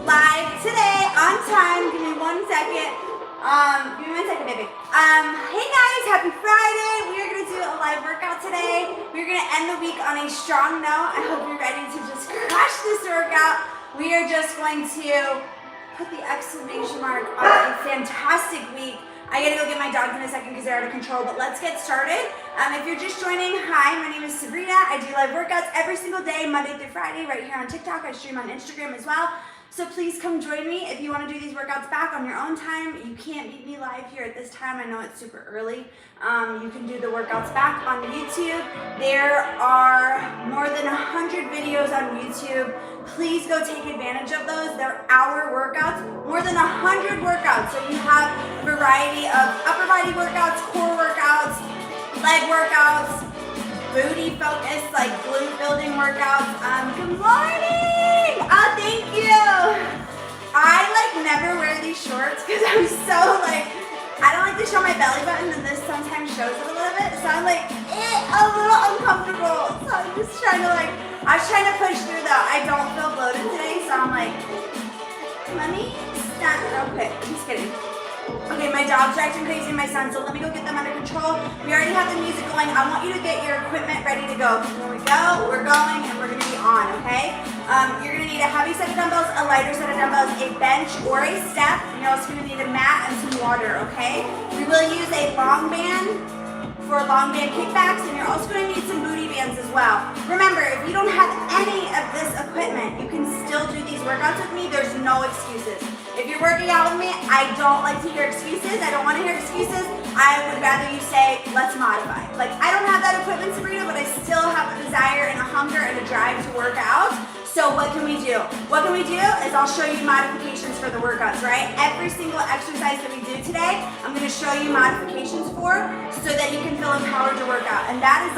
live today on time. Give me 1 second. Give me 1 second, baby. Hey guys, happy Friday. We are gonna do a live workout today. We're gonna end the week on a strong note. I hope you're ready to just crush this workout. We are just going to put the exclamation mark on a fantastic week. I gotta go get my dogs in a second because they're out of control, but let's get started. If you're just joining, hi, my name is Sabrina. I do live workouts every single day, Monday through Friday, right here on TikTok. I stream on Instagram as well. So please come join me if you want to do these workouts back on your own time. You can't meet me live here at this time. I know it's super early. You can do the workouts back on YouTube. There are more than 100 videos on YouTube. Please go take advantage of those. They're hour workouts, more than 100 workouts. So you have a variety of upper body workouts, core workouts, leg workouts, booty focus, like glute building workouts. Good morning! Oh, thank you! I never wear these shorts because I'm so I don't like to show my belly button, and this sometimes shows it a little bit, so I'm a little uncomfortable. So I'm just trying to I was trying to push through though. I don't feel bloated today, so I'm let me stand real quick. I'm just kidding. Okay, my dogs are acting crazy, my son, so let me go get them under control. We already have the music going. I want you to get your equipment ready to go. When we go, we're going, and we're gonna be on, okay? You're gonna need a heavy set of dumbbells, a lighter set of dumbbells, a bench or a step, and you're also gonna need a mat and some water, okay? We will use a long band for long band kickbacks, and you're also gonna need some booty bands as well. Remember, if you don't have any of this equipment, you can still do these workouts with me. There's no excuses. If you're working out with me, I don't like to hear excuses. I don't want to hear excuses. I would rather you say, let's modify. I don't have that equipment, Sabrina, but I still have a desire and a hunger and a drive to work out. So what can we do? What can we do is I'll show you modifications for the workouts, right? Every single exercise that we do today, I'm going to show you modifications for so that you can feel empowered to work out. And that is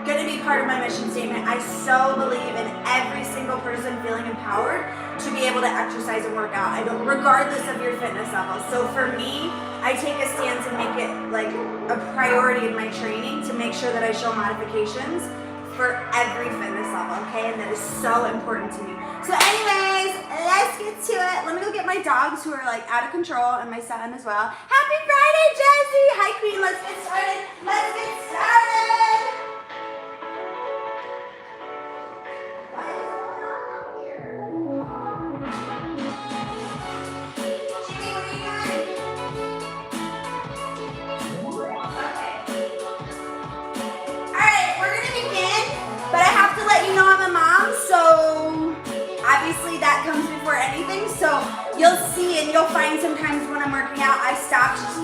going to be part of my mission statement. I so believe in every single person feeling empowered to be able to exercise and work out. Regardless of your fitness level. So for me, I take a stance and make it a priority in my training to make sure that I show modifications for every fitness level, okay? And that is so important to me. So anyways, let's get to it. Let me go get my dogs who are out of control, and my son as well. Happy Friday, Jessie! Hi, Queen. Let's get started. Let's get started! Obviously that comes before anything, so you'll see and you'll find sometimes when I'm working out, I stop just to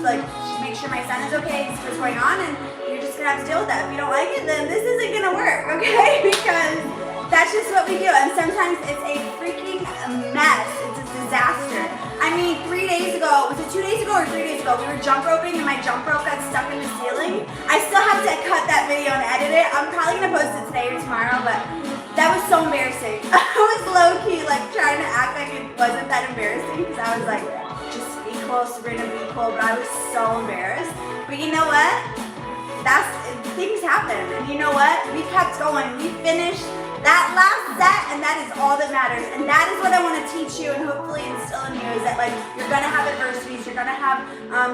make sure my son is okay, see what's going on, and you're just gonna have to deal with that. If you don't like it, then this isn't gonna work, okay? Because that's just what we do, and sometimes it's a freaking mess. It's a disaster. I mean, 3 days ago, was it 2 days ago or 3 days ago, we were jump roping and my jump rope got stuck in the ceiling. I still have to cut that video and edit it. I'm probably gonna post it today or tomorrow, but that was so embarrassing. I was low-key trying to act like it wasn't that embarrassing because I was just be cool, Sabrina, be cool, but I was so embarrassed. But you know what? Things happen, and you know what? We kept going. We finished that last set, and that is all that matters. And that is what I want to teach you and hopefully instill in you is that you're gonna have adversities, you're gonna have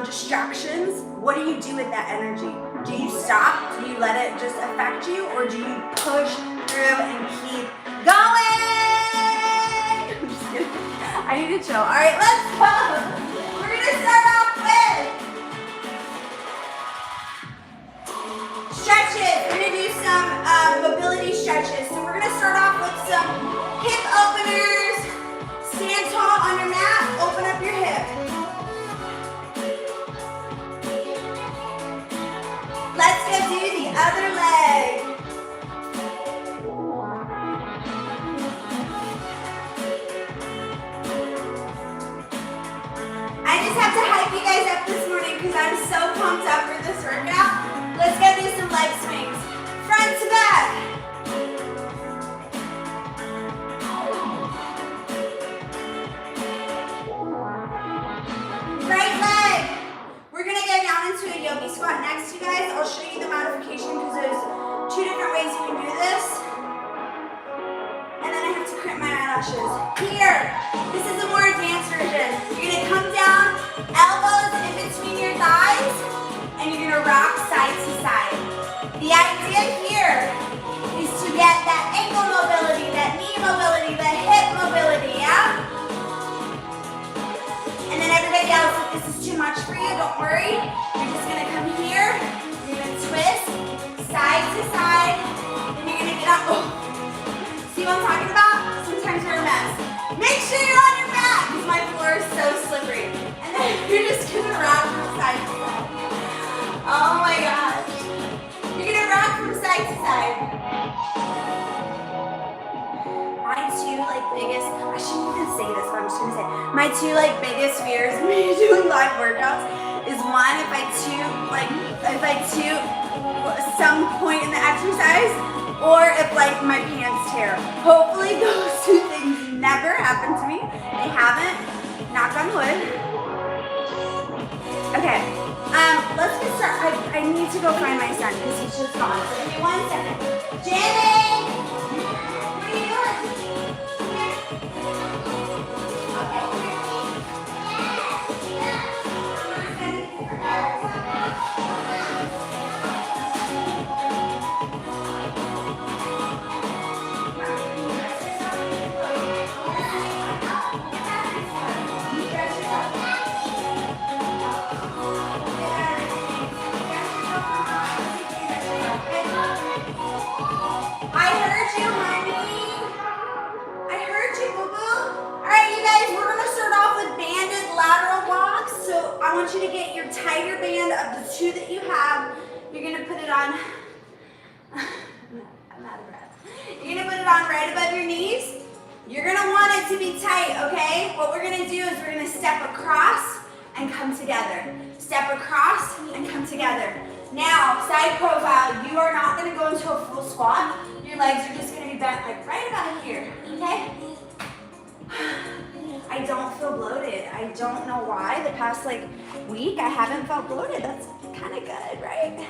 distractions. What do you do with that energy? Do you stop? Do you let it just affect you, or do you push through and keep going? I'm just kidding. I need to chill. All right, let's go. We're gonna start off with stretches. We're gonna do some mobility stretches. So we're gonna start off with some hip openers. Stand tall on your mat. Open up your hip. Let's go do the other leg. I just have to hype you guys up this morning because I'm so pumped up for this workout. Let's go do some leg swings. Front to back. Right leg. We're going to go down into a yogi squat next, you guys. I'll show you the modification because there's 2 different ways you can do this. And then I have to crimp my eyelashes. Here. here. This is a more advanced version. You're gonna come down, elbows in between your thighs, and you're gonna rock side to side. The idea here is to get that ankle mobility, that knee mobility, the hip mobility, yeah? And then everybody else, if this is too much for you, don't worry. You're just gonna come here, you're gonna twist, side to side, then you're gonna get up. Oh. See what I'm talking about? Sometimes we're a mess. Make sure you're on your back because my floor is so slippery. And then you're just gonna rock from side to side. Oh my gosh. You're gonna rock from side to side. My two biggest, I shouldn't even say this, but I'm just gonna say, my two biggest fears when you're doing live workouts is one, if I toot some point in the exercise, or if my pants tear. Hopefully those two things never happen to me. They haven't, knock on wood. Okay, let's get started. I need to go find my son because he's just gone. So give me 1 second. Jimmy! What are you doing? I want you to get your tighter band of the two that you have. You're gonna put it on, I'm out of breath. You're gonna put it on right above your knees. You're gonna want it to be tight, okay? What we're gonna do is we're gonna step across and come together. Step across and come together. Now, side profile, you are not gonna go into a full squat. Your legs are just gonna be bent right about here, okay? I don't feel bloated. I don't know why. The past week I haven't felt bloated. That's kind of good, right?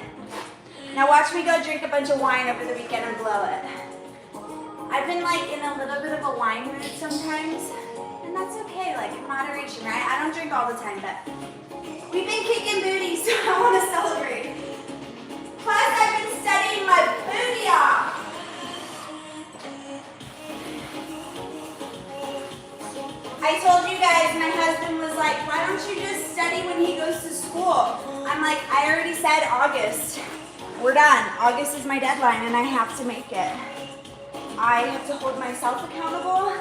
Now watch me go drink a bunch of wine over the weekend and blow it. I've been in a little bit of a wine mood sometimes, and that's okay, in moderation, right? I don't drink all the time, but we've been kicking booty, so I want to celebrate. Plus, I've been studying my booty off. I told you guys, my husband was like, why don't you just study when he goes to school? I'm like, I already said August. We're done. August is my deadline and I have to make it. I have to hold myself accountable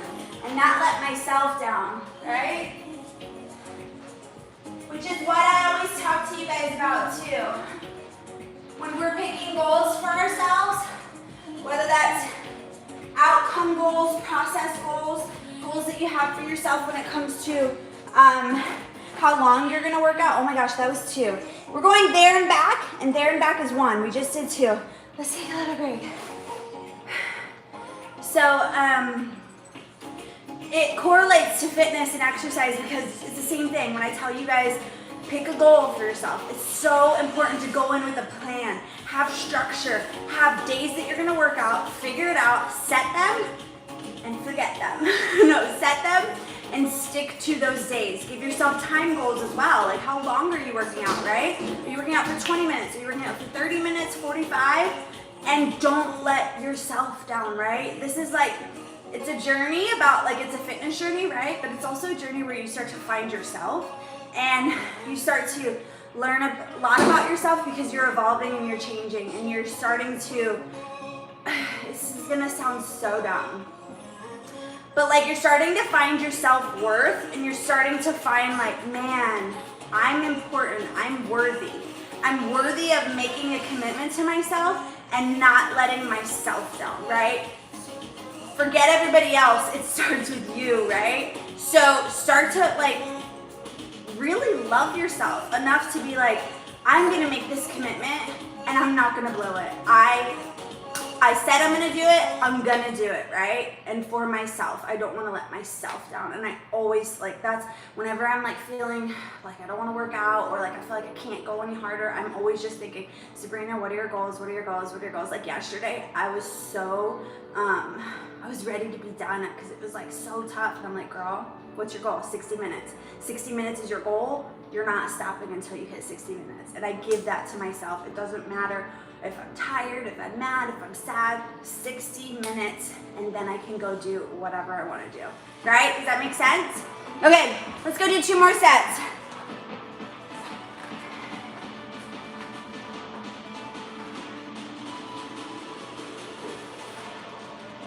and not let myself down, right? Which is what I always talk to you guys about too. When we're picking goals for ourselves, whether that's outcome goals, process goals, goals that you have for yourself when it comes to how long you're gonna work out. Oh my gosh, that was 2. We're going there and back is 1. We just did 2. Let's take a little break. So it correlates to fitness and exercise because it's the same thing. When I tell you guys, pick a goal for yourself. It's so important to go in with a plan, have structure, have days that you're gonna work out, figure it out, set them, and forget them. No, set them and stick to those days. Give yourself time goals as well. How long are you working out, right? Are you working out for 20 minutes? Are you working out for 30 minutes, 45? And don't let yourself down, right? This is it's a journey about, it's a fitness journey, right? But it's also a journey where you start to find yourself and you start to learn a lot about yourself because you're evolving and you're changing and you're starting to, this is gonna sound so dumb, but you're starting to find your self-worth and you're starting to find man, I'm important, I'm worthy. I'm worthy of making a commitment to myself and not letting myself down, right? Forget everybody else, it starts with you, right? So start to really love yourself enough to be I'm gonna make this commitment and I'm not gonna blow it. I said I'm gonna do it, I'm gonna do it, right? And for myself, I don't wanna let myself down. And I always, that's whenever I'm feeling I don't wanna work out or I feel I can't go any harder, I'm always just thinking, Sabrina, what are your goals? What are your goals? What are your goals? Yesterday, I was so I was ready to be done because it was like so tough. And I'm like, girl, what's your goal? 60 minutes. 60 minutes is your goal. You're not stopping until you hit 60 minutes. And I give that to myself. It doesn't matter if I'm tired, if I'm mad, if I'm sad, 60 minutes, and then I can go do whatever I want to do. Right? Does that make sense? Okay, let's go do 2 more sets.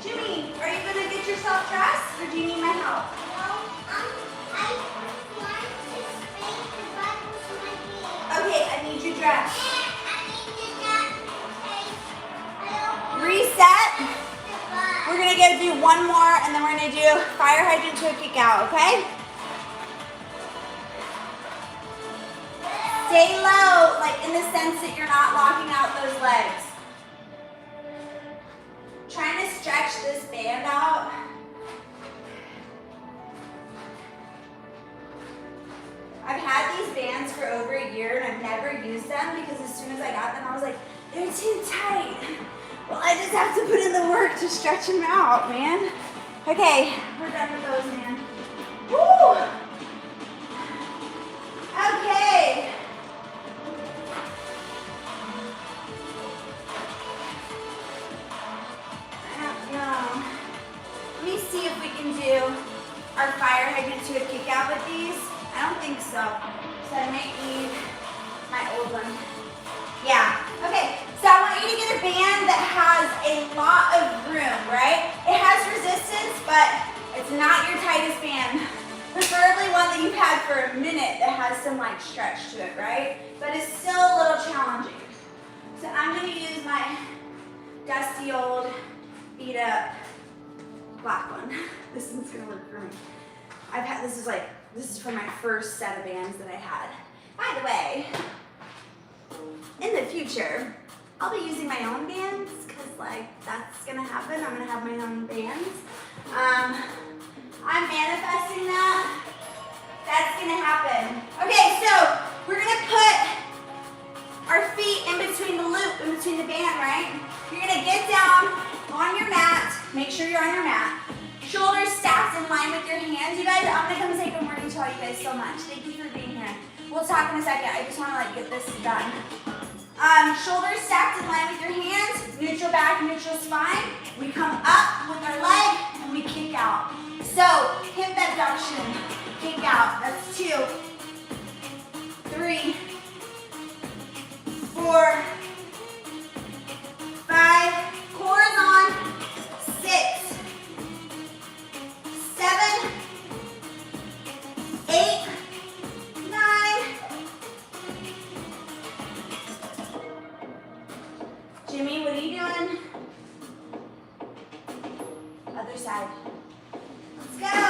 Jimmy, are you gonna get yourself dressed, or do you need my help? I want to speak the Bible to my kids. Okay, I need you dressed. I need to not take. I don't want Reset. the bus. We're gonna do 1 more, and then we're gonna do fire hydrant to a kick out, okay? Stay low, like in the sense that you're not locking out those legs. Trying to stretch this band out. I've had these bands for over a year and I've never used them because as soon as I got them, I was like, they're too tight. Well, I just have to put in the work to stretch them out, man. Okay, we're done with those, man. Woo! Okay. I don't know. Let me see if we can do our fire hydrant to a kick out with these. I don't think so. So I might need my old one. Yeah. Okay. So I want you to get a band that has a lot of room, right? It has resistance, but it's not your tightest band. Preferably one that you've had for a minute that has some like stretch to it, right? But it's still a little challenging. So I'm gonna use my dusty old beat up black one. This one's gonna work for me. This is from my first set of bands that I had. By the way, in the future, I'll be using my own bands because like that's gonna happen. I'm gonna have my own bands. I'm manifesting that. That's gonna happen. Okay, so we're gonna put our feet in between the loop, in between the band, right? You're gonna get down on your mat. Make sure you're on your mat. Shoulders stacked in line with your hands. You guys, I'm gonna come say good morning to all you guys so much. Thank you for being here. We'll talk in a second. I just wanna like get this done. Shoulders stacked in line with your hands. Neutral back, neutral spine. We come up with our leg and we kick out. So hip abduction, kick out. That's 2, 3, 4, 5. Core is on. 6, 7, 8, 9. Jimmy, what are you doing? Other side. Let's go.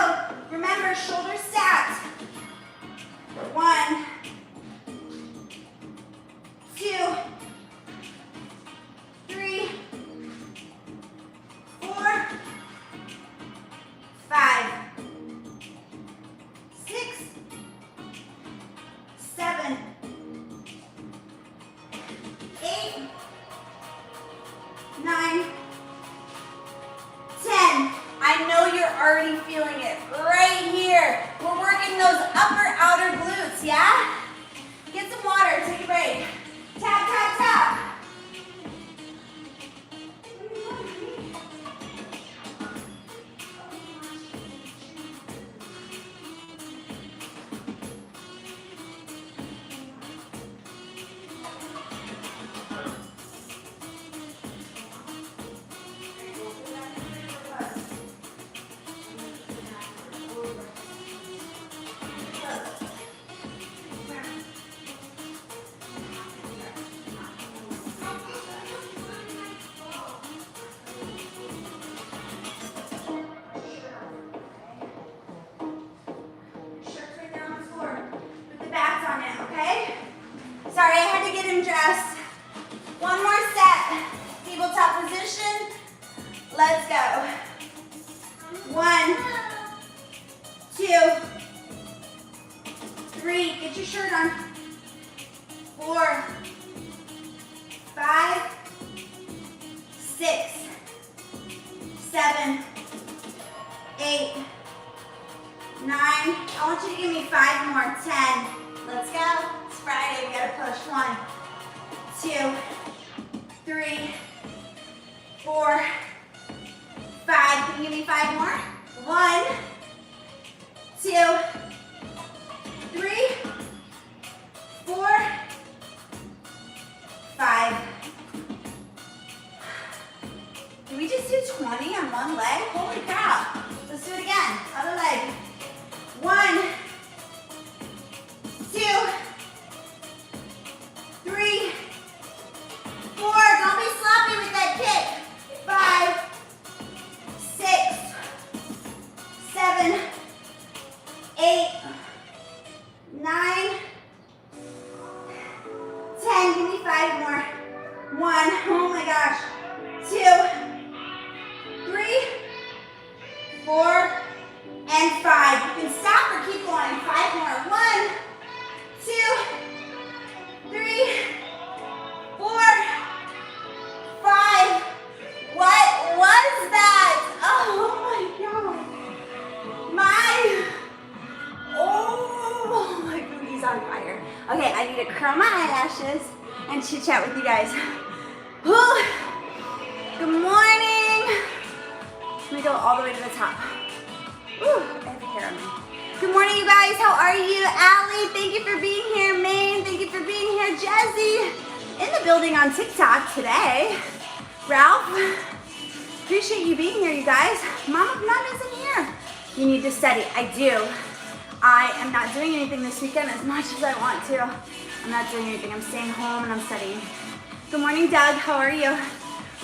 Remember, shoulders stacked. 1, 2, 3, 4, 5, 6, 7, 8, 9, 10. I know you're already feeling it right here. We're working those upper outer glutes, yeah? Get some water, take a break. Tap, tap, tap. Sorry, I had to get him dressed. 1 more set. Tabletop position. Let's go. 1, 2, 3. Get your shirt on. 4, 5, 6, 7, 8, 9. I want you to give me 5 more. 10. Let's go. It's Friday. We gotta push. 1, 2, 3, 4, 5. Can you give me 5 more? 1, 2, 3, 4, 5. Can we just do 20 on one leg? Holy crap. Let's do it again. Other leg. 1, 2, 3, 4. Don't be sloppy with that kick. 5, 6, 7, 8, 9, 10. Give me 5 more. 1. Oh my gosh. 2, 3, 4, and 5. You can stop or keep going. 5 more. 1, 2, 3, 4, 5. What was that? Oh my God. Oh, my booty's on fire. Okay, I need to curl my eyelashes and chit chat with you guys. Whew. Good morning. Let me go all the way to the top. Whew, I have hair on me. Good morning, you guys. How are you? Allie, thank you for being here. Maine, thank you for being here. Jesse, in the building on TikTok today. Ralph, appreciate you being here, you guys. Mom of None isn't here. You need to study. I do. I am not doing anything this weekend as much as I want to. I'm not doing anything. I'm staying home and I'm studying. Good morning, Doug. How are you?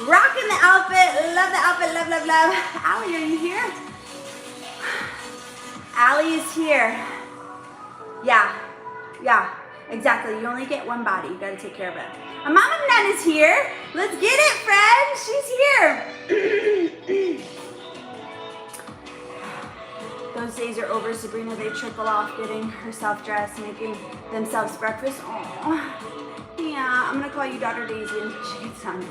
Rocking the outfit. Love the outfit. Love, love, love. Allie, are you here? Allie is here. Yeah, exactly. You only get one body. You gotta take care of it. A Mom of None is here. Let's get it, friend. She's here. Those days are over, Sabrina. They trickle off getting herself dressed, making themselves breakfast. Oh, yeah. I'm gonna call you Daughter Daisy until she gets done.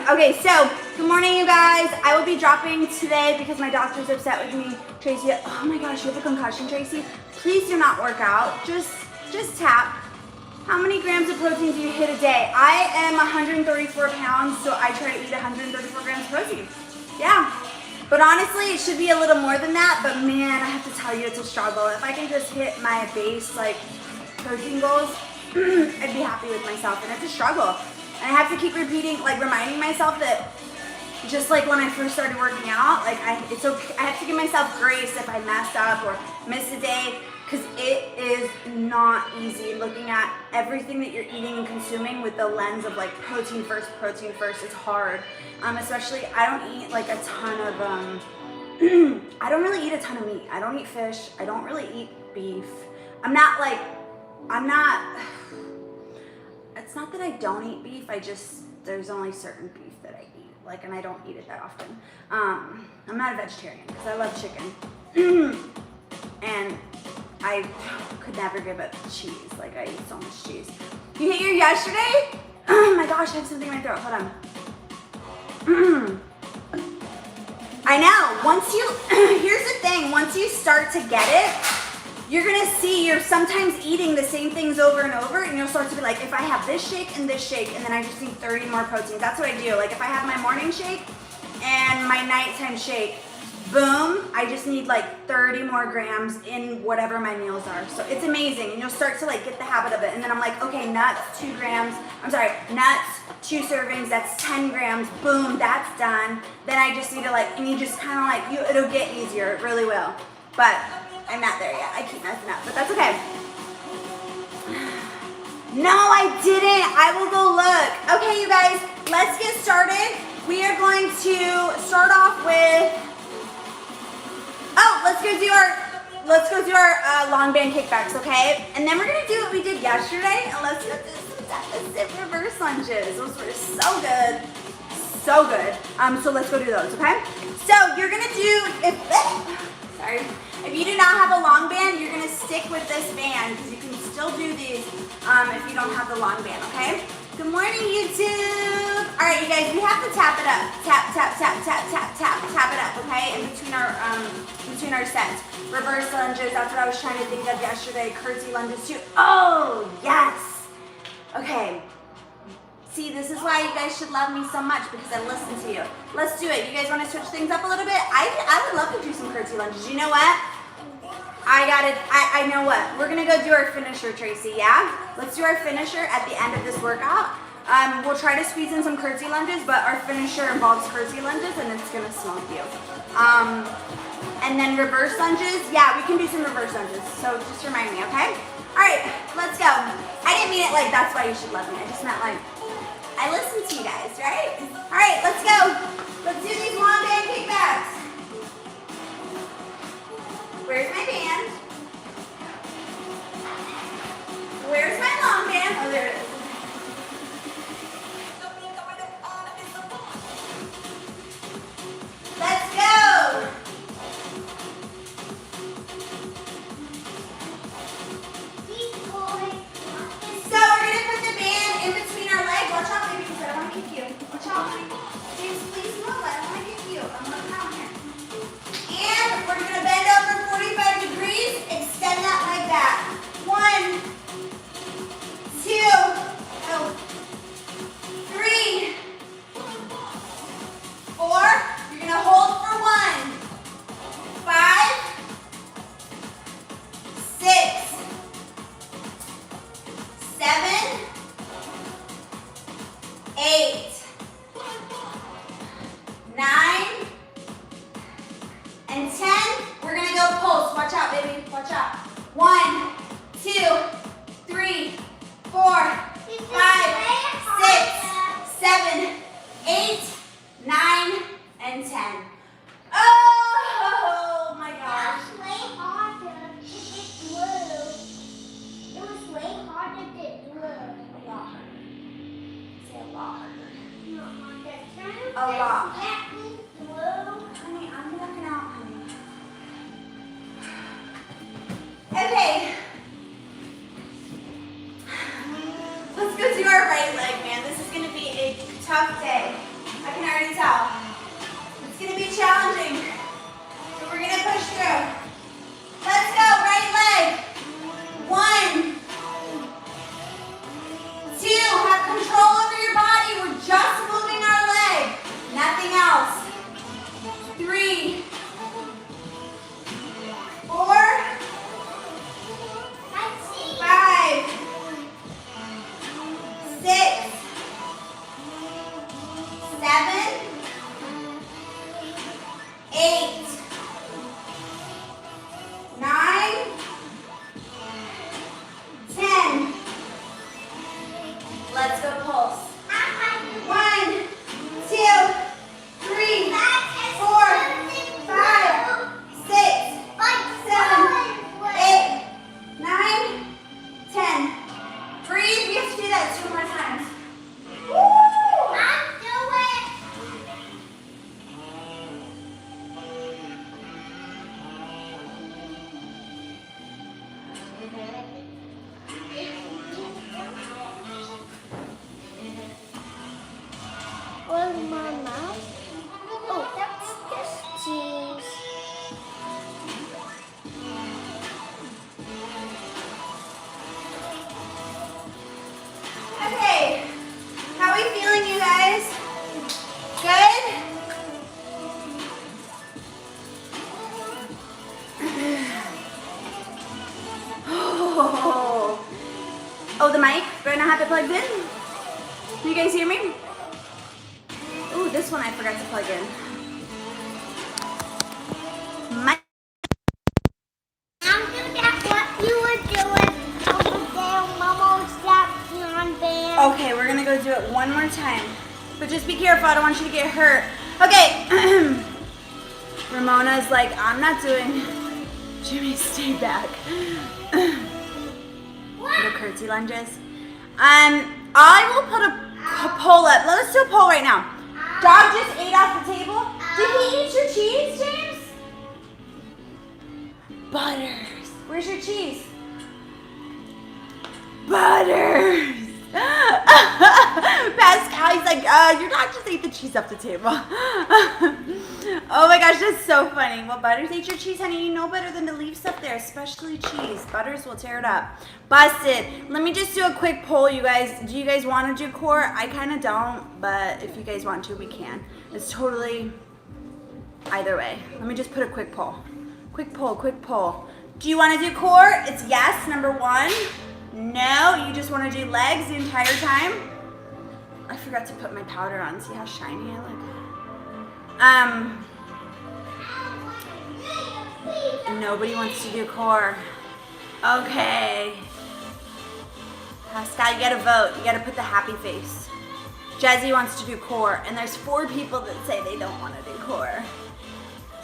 Okay, so good morning, you guys. I will be dropping today because my doctor's upset with me. Tracy, oh my gosh, you have a concussion, Tracy. Please do not work out. Just tap. How many grams of protein do you hit a day? I am 134 pounds, so I try to eat 134 grams of protein. Yeah. But honestly, it should be a little more than that. But man, I have to tell you, it's a struggle. If I can just hit my base, like, protein goals, I'd be happy with myself. And it's a struggle. And I have to keep repeating, like, reminding myself that just like when I first started working out, like, it's okay. I have to give myself grace if I mess up or miss a day, because it is not easy looking at everything that you're eating and consuming with the lens of, like, protein first. It's hard. Especially, I don't eat, like, a ton of, I don't really eat a ton of meat. I don't eat fish. I don't really eat beef. It's not that I don't eat beef, there's only certain beef that I eat, like, and I don't eat it that often. I'm not a vegetarian because I love chicken. And I could never give up cheese, like, I eat so much cheese. You hit your yesterday? Oh my gosh, I have something in my throat, hold on. I know, here's the thing, once you start to get it, you're gonna see you're sometimes eating the same things over and over, and you'll start to be like, if I have this shake, and then I just need 30 more proteins. That's what I do. Like, if I have my morning shake and my nighttime shake, boom, I just need like 30 more grams in whatever my meals are. So it's amazing, and you'll start to, like, get the habit of it. And then I'm like, okay, nuts, 2 servings, that's 10 grams, boom, that's done. Then I just need to, like, and you just kind of like, it'll get easier, it really will. But I'm not there yet. I keep messing up, but that's okay. No, I didn't. I will go look. Okay, you guys, let's get started. We are going to start off with, let's go do our long band kickbacks, okay? And then we're gonna do what we did yesterday, and let's do some deficit reverse lunges. Those were so good. So good. So let's go do those, okay? So you're gonna do, if you do not have a long band, you're gonna stick with this band because you can still do these if you don't have the long band, okay? Good morning, YouTube. All right, you guys, we have to tap it up. Tap, tap, tap, tap, tap, tap, tap it up, okay? In between our sets. Reverse lunges, that's what I was trying to think of yesterday. Curtsy lunges too. Oh, yes. Okay. See, this is why you guys should love me so much, because I listen to you. Let's do it. You guys want to switch things up a little bit? I would love to do some curtsy lunges. You know what? I got it. I know what. We're going to go do our finisher, Tracy, yeah? Let's do our finisher at the end of this workout. We'll try to squeeze in some curtsy lunges, but our finisher involves curtsy lunges, and it's going to smoke you. And then reverse lunges. Yeah, we can do some reverse lunges. So just remind me, okay? All right, let's go. I didn't mean it like that's why you should love me. I just meant like I listen to you guys, right? All right, let's go. Let's do these long band kickbacks. Where's my band? Where's my long band? Oh, there it is. Let's go. So we're going to put the band in between our legs. Watch out, baby, because I don't want to kick you. Watch out, honey. James, please move. I don't want to kick you. I'm looking out here. And we're going to bend over 45 degrees. Extend that leg back. 1, 2, 3, 4. You're going to hold for 1, 5, 6, 7, 8, 9, and 10. We're gonna go pulse. Watch out, baby. Watch out. 1, 2, 3, 4, 5, 6, 7, 8, 9, and 10. Oh my gosh. It was way harder to get glue. It was way harder to get glue. A lot harder. Say a lot harder. A A lot. Glue. Honey, I'm working out, honey. Okay. Let's go do our right leg, man. This is going to be a tough day. I can already tell. It's going to be challenging. But we're going to push through. Let's go, right leg. 1, 2, have control over your body. We're just moving our leg. Nothing else. 3, 4, 5, 6, 7, 8, 9, 10. Let's go pulse. 1, 2, 3, 4, 5, 6, 7, 8, 9, 10. Breathe. We have to do that 2 more times. Woo! I'm doing. Where's my mouth? Oh, that's cheese. Okay. How are we feeling, you guys? Good? Oh, the mic? Do I not have it plugged in? Can you guys hear me? Ooh, this one I forgot to plug in. Mic. I'm doing what you were doing over there. Mama slapped you on band. Okay, we're gonna go do it one more time. But just be careful, I don't want you to get hurt. Okay. Ramona's like, I'm not doing. Jimmy, stay back. The curtsy lunges. I will put a pull up. Let's do a pull right now. Dog just ate off the table. Did he eat your cheese, James? Butters. Where's your cheese? Butters. Pascal's like, you're not just ate the cheese off the table. Oh my gosh, that's so funny. Well, butters ate your cheese, honey. You know better than to leave stuff there, especially cheese. Butters will tear it up. Busted. Let me just do a quick poll, you guys. Do you guys want to do core? I kind of don't, but if you guys want to, we can. It's totally either way. Let me just put a quick poll. Quick poll, quick poll. Do you want to do core? It's yes, number 1. No, you just want to do legs the entire time? I forgot to put my powder on. See how shiny I look? Nobody wants to do core. Okay. Pascal, you gotta vote. You gotta put the happy face. Jazzy wants to do core, and there's 4 people that say they don't want to do core.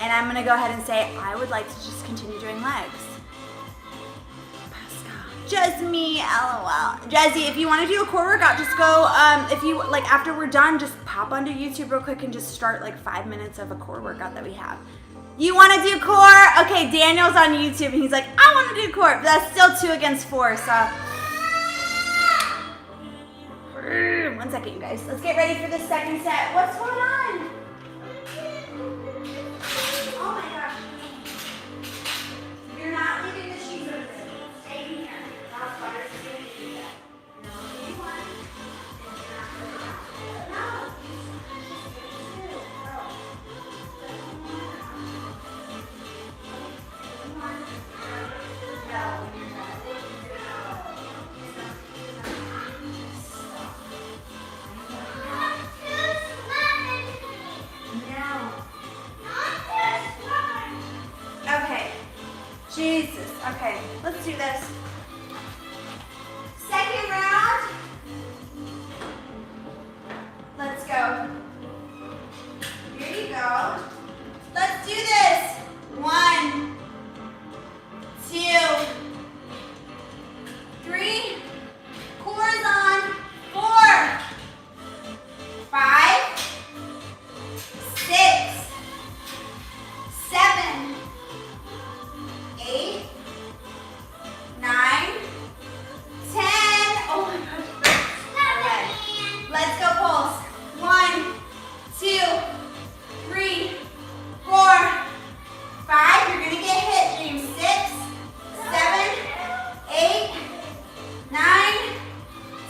And I'm gonna go ahead and say I would like to just continue doing legs. Just me, LOL. Jazzy, if you want to do a core workout, just go, if you, like, after we're done, just pop onto YouTube real quick and just start, like, 5 minutes of a core workout that we have. You want to do core? Okay, Daniel's on YouTube, and he's like, I want to do core. But that's still 2 against 4, so. 1 second, you guys. Let's get ready for the second set. What's going on? Oh, my gosh. You're not leaving the cheese over there. Stay here. Okay. Jesus. Okay, let's do this. Second round. Let's go. Here you go. Let's do this. 1, 2, 3. Core's on. 4, 5, 6, 7, 8, 9, 10. Oh my gosh. Okay. Let's go, pulse. 1, 2, 3, 4, 5. You're gonna get hit, James. 6, 7, 8, 9,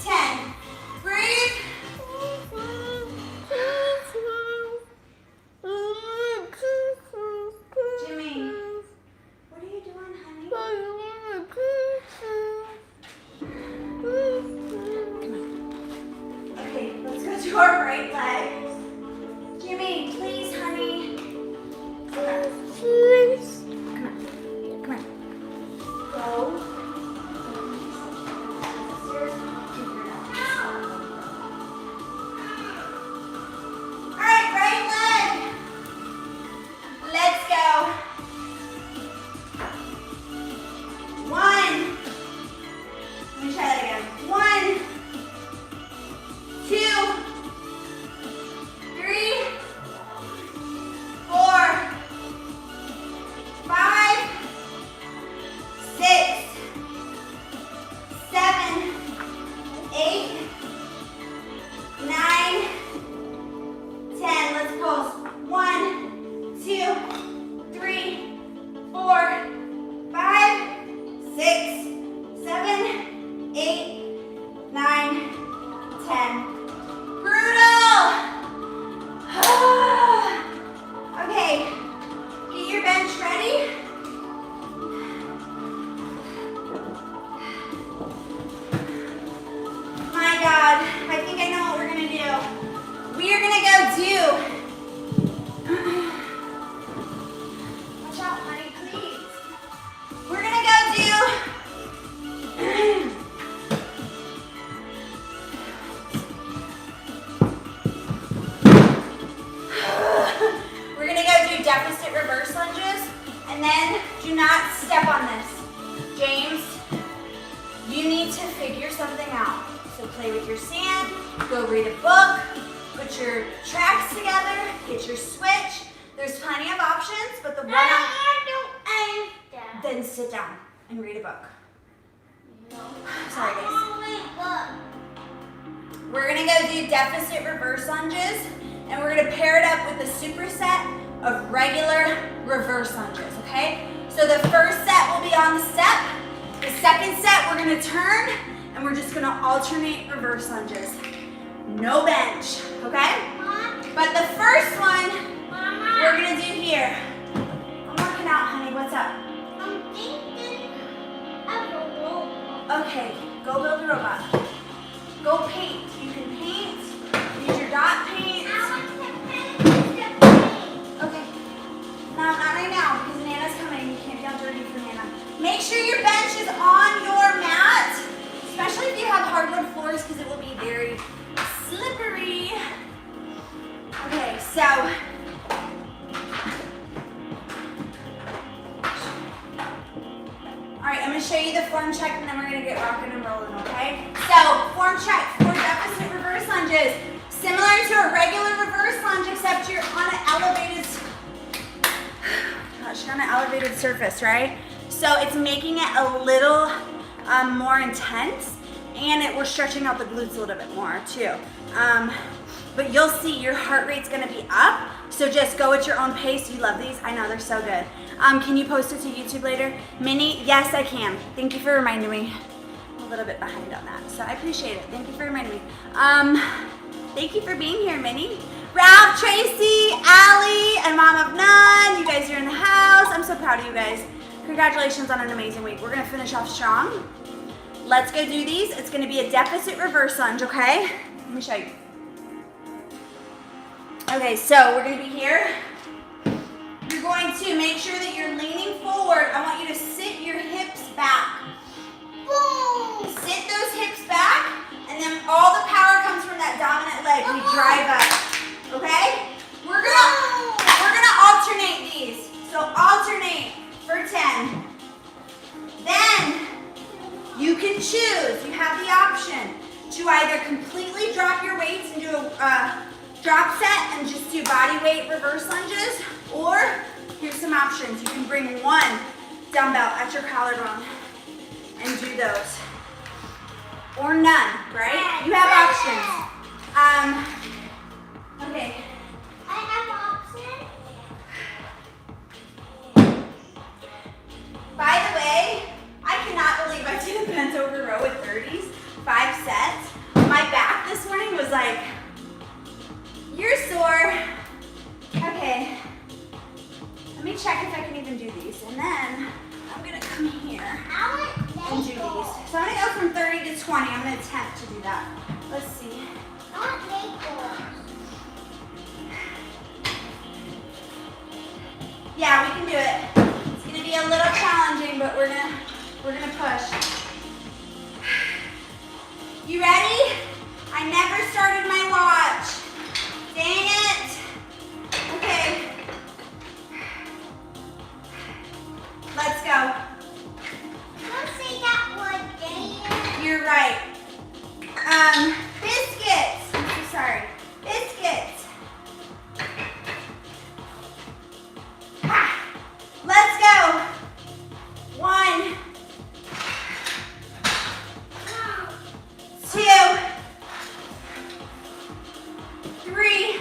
10. Breathe. Jimmy, what are you doing, honey? Okay, let's go to our right leg. Jimmy, please, honey. Please. Come on. Come on. Go. All right, right leg. Let's go. 1. Let me try that again. 1, 2, 3, 4, 5, 6, 7, 8, 9, 10. Let's pulse. 1, 2, 3, 4, 5, 6, 7, 8, 9, 10. Brutal! Okay, get your bench ready. My God, I think I know what we're gonna do. We are gonna go do. Watch out, honey, please. We're gonna go do. We're gonna go do deficit reverse lunges, and then do not step on this. James, you need to figure something out. So play with your sand, go read a book, put your tracks together, get your switch. There's plenty of options, but the one then sit down and read a book. Sorry, guys. We're gonna go do deficit reverse lunges, and we're gonna pair it up with a superset of regular reverse lunges, okay? So the first set will be on the step. The second set, we're gonna turn, and we're just gonna alternate reverse lunges. No bench, okay? But the first one, we're gonna do here. I'm working out, honey, what's up? I'm thinking of a robot. Okay, go build a robot. Go paint. You can paint. Use your dot paint. I want to paint the paint. Okay. No, not right now because Nana's coming. You can't get dirty for Nana. Make sure your bench is on your mat, especially if you have hardwood floors because it will be very slippery. Okay, so all right, I'm going to show you the form check and then we're going to get rocking and rolling, okay? So, form check for deficit reverse lunges. Similar to a regular reverse lunge, except you're on an elevated surface, right? So it's making it a little more intense, and we're stretching out the glutes a little bit more too. But you'll see your heart rate's gonna be up, so just go at your own pace. You love these? I know, they're so good. Can you post it to YouTube later? Minnie, yes I can. Thank you for reminding me. I'm a little bit behind on that, so I appreciate it. Thank you for reminding me. Thank you for being here, Minnie. Ralph, Tracy, Allie, and Mom of None, you guys are in the house. I'm so proud of you guys. Congratulations on an amazing week. We're gonna finish off strong. Let's go do these. It's gonna be a deficit reverse lunge, okay? Let me show you. Okay, so we're gonna be here. You're going to make sure that you're leaning forward. I want you to sit your hips back. Boom! Sit those hips back, and then all the power comes from that dominant leg. We drive up. Okay? We're gonna alternate these. So alternate for 10. Then you can choose. You have the option to either completely drop your weights and do a drop set and just do body weight reverse lunges, or here's some options. You can bring one dumbbell at your collarbone and do those, or none, right? You have options. Okay. I have options. By the way, I cannot believe I did a bent over row with 30s, 5 sets. My back this morning was like, you're sore. Okay. Let me check if I can even do these. And then I'm gonna come here and do these. So I'm gonna go from 30 to 20. I'm gonna attempt to do that. Let's see. I want Legos. Yeah, we can do it. It's gonna be a little challenging, but we're gonna push. You ready? I never started my watch. Dang it. Okay. Let's go. Don't say that word, dang it. You're right. Biscuits. I'm so sorry. Biscuits. Let's go. 1, 2, 3,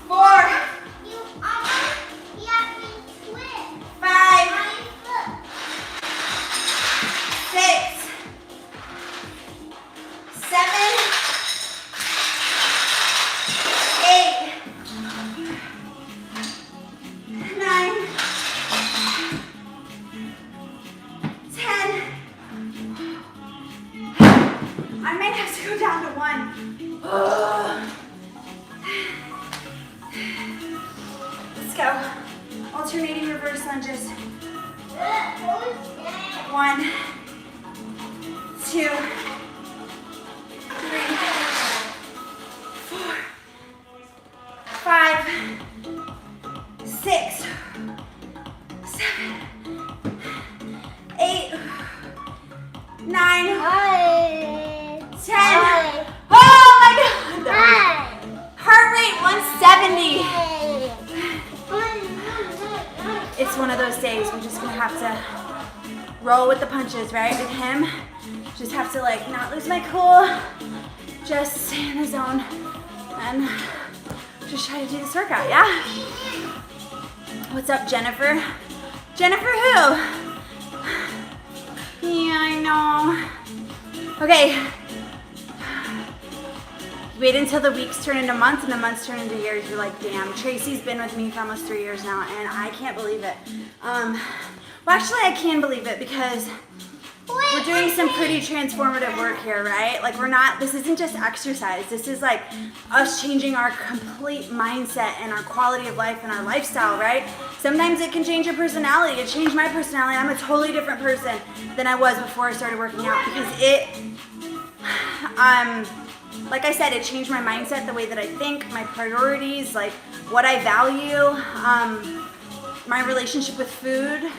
4, You almost got me twist. 5, My foot. 6, 7, 8, 9, 10. I might have to go down to 1. Let's go. Alternating reverse lunges. 1, 2, 3, 4, 5, 6, 7, 8, 9, 10. Oh my God! Heart rate 170. It's one of those days we're just gonna have to roll with the punches, right? With him, Just have to like not lose my cool, just stay in the zone and just try to do this workout, yeah? What's up, Jennifer? Jennifer who? Yeah, I know. Okay. Wait until the weeks turn into months and the months turn into years. You're like, damn, Tracy's been with me for almost 3 years now and I can't believe it. Well, actually I can believe it because we're doing some pretty transformative work here, right? Like this isn't just exercise. This is like us changing our complete mindset and our quality of life and our lifestyle, right? Sometimes it can change your personality. It changed my personality. I'm a totally different person than I was before I started working out because like I said, it changed my mindset, the way that I think, my priorities, like what I value, my relationship with food,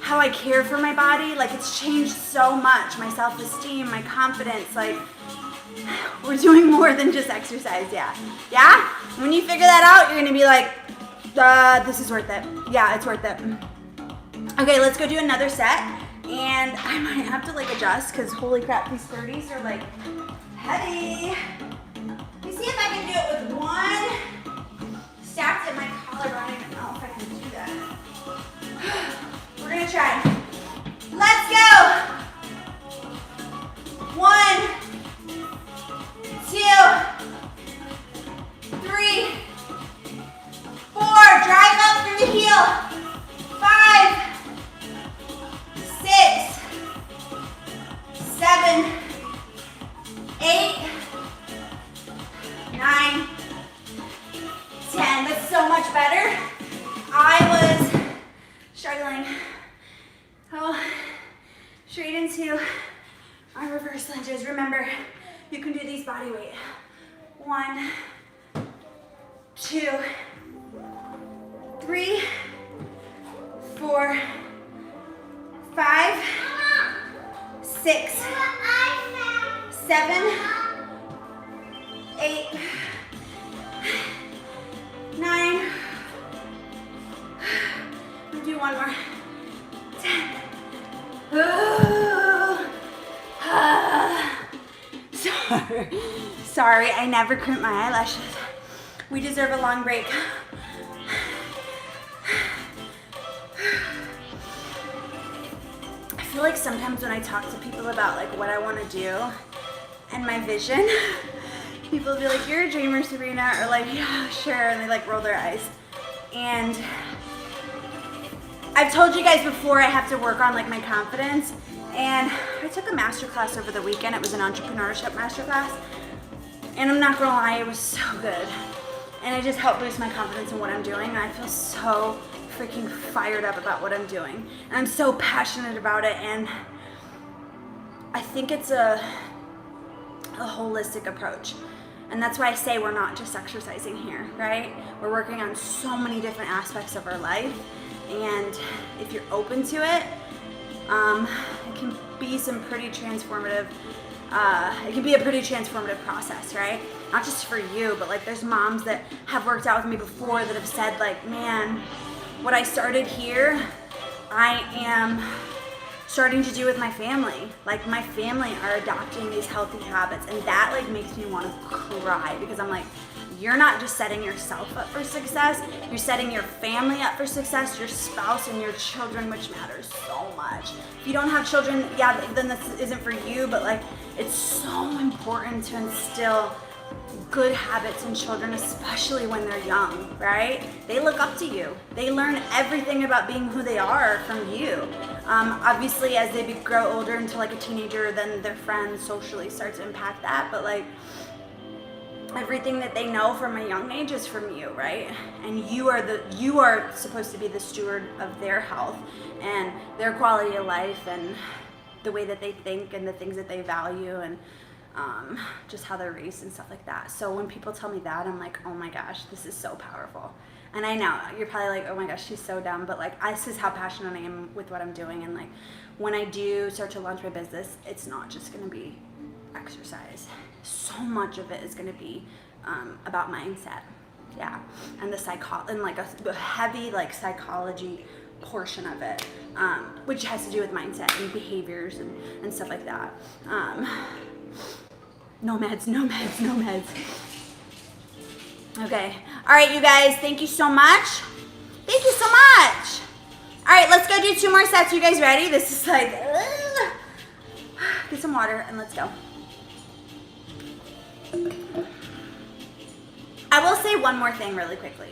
how I care for my body. Like it's changed so much. My self-esteem, my confidence, like we're doing more than just exercise, yeah. Yeah? When you figure that out, you're gonna be like, this is worth it. Yeah, it's worth it. Okay, let's go do another set. And I might have to like adjust because holy crap, these 30s are like heavy. Let me see if I can do it with one stacked at my collarbone. I don't know if I can do that. We're gonna try. Let's go. 1, 2, 3, 4. Drive up through the heel. 5, 6, 7, 8, 9, 10. That's so much better. I was struggling. Oh, straight into our reverse lunges. Remember, you can do these body weight. 1, 2, 3, 4, 5, 6, 7, 8, 9. We'll do one more. 10. Sorry, I never crimp my eyelashes. We deserve a long break. I feel like sometimes when I talk to people about like what I want to do and my vision, people will be like, you're a dreamer, Sabrina, or like, yeah, sure, and they like roll their eyes. And I've told you guys before I have to work on like my confidence, and I took a masterclass over the weekend. It was an entrepreneurship masterclass, and I'm not gonna lie, it was so good. And it just helped boost my confidence in what I'm doing, and I feel so freaking fired up about what I'm doing. And I'm so passionate about it, and I think it's a holistic approach. And that's why I say we're not just exercising here, right? We're working on so many different aspects of our life. And if you're open to it, it can be some pretty transformative, it can be a pretty transformative process, right? Not just for you, but like there's moms that have worked out with me before that have said like, man, what I started here, I am starting to do with my family. Like my family are adopting these healthy habits, and that like makes me want to cry because I'm like, you're not just setting yourself up for success, you're setting your family up for success, your spouse and your children, which matters so much. If you don't have children, yeah, then this isn't for you, but like it's so important to instill good habits in children, especially when they're young, right? They look up to you. They learn everything about being who they are from you. Obviously, as they grow older into like a teenager, then their friends socially start to impact that, but like everything that they know from a young age is from you, right? And you are supposed to be the steward of their health and their quality of life and the way that they think and the things that they value and just how they're raised and stuff like that. So when people tell me that, I'm like, oh my gosh, this is so powerful. And I know you're probably like, oh my gosh, she's so dumb, but like this is how passionate I am with what I'm doing. And like when I do start to launch my business, it's not just gonna be exercise. So much of it is gonna be about mindset, yeah, and the and like a heavy like psychology portion of it, which has to do with mindset and behaviors and stuff like that. No meds, no meds, no meds. Okay. All right, you guys, thank you so much. Thank you so much. All right, let's go do 2 more sets. You guys ready? This is like, get some water and let's go. I will say one more thing really quickly.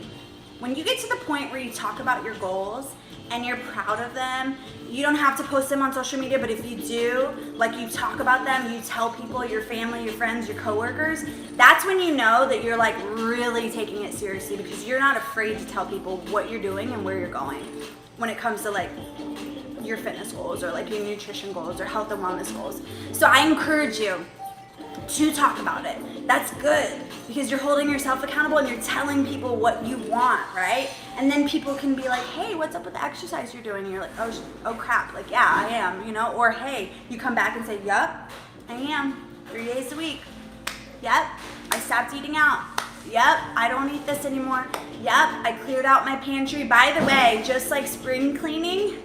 When you get to the point where you talk about your goals and you're proud of them, you don't have to post them on social media, but if you do, like you talk about them, you tell people, your family, your friends, your coworkers, that's when you know that you're like really taking it seriously, because you're not afraid to tell people what you're doing and where you're going when it comes to like your fitness goals or like your nutrition goals or health and wellness goals. So I encourage you to talk about it. That's good, because you're holding yourself accountable and you're telling people what you want, right? And then people can be like, hey, what's up with the exercise you're doing? And you're like, oh crap, like, yeah, I am, you know? Or hey, you come back and say, yup, I am, 3 days a week. Yep, I stopped eating out. Yep, I don't eat this anymore. Yep, I cleared out my pantry. By the way, just like spring cleaning,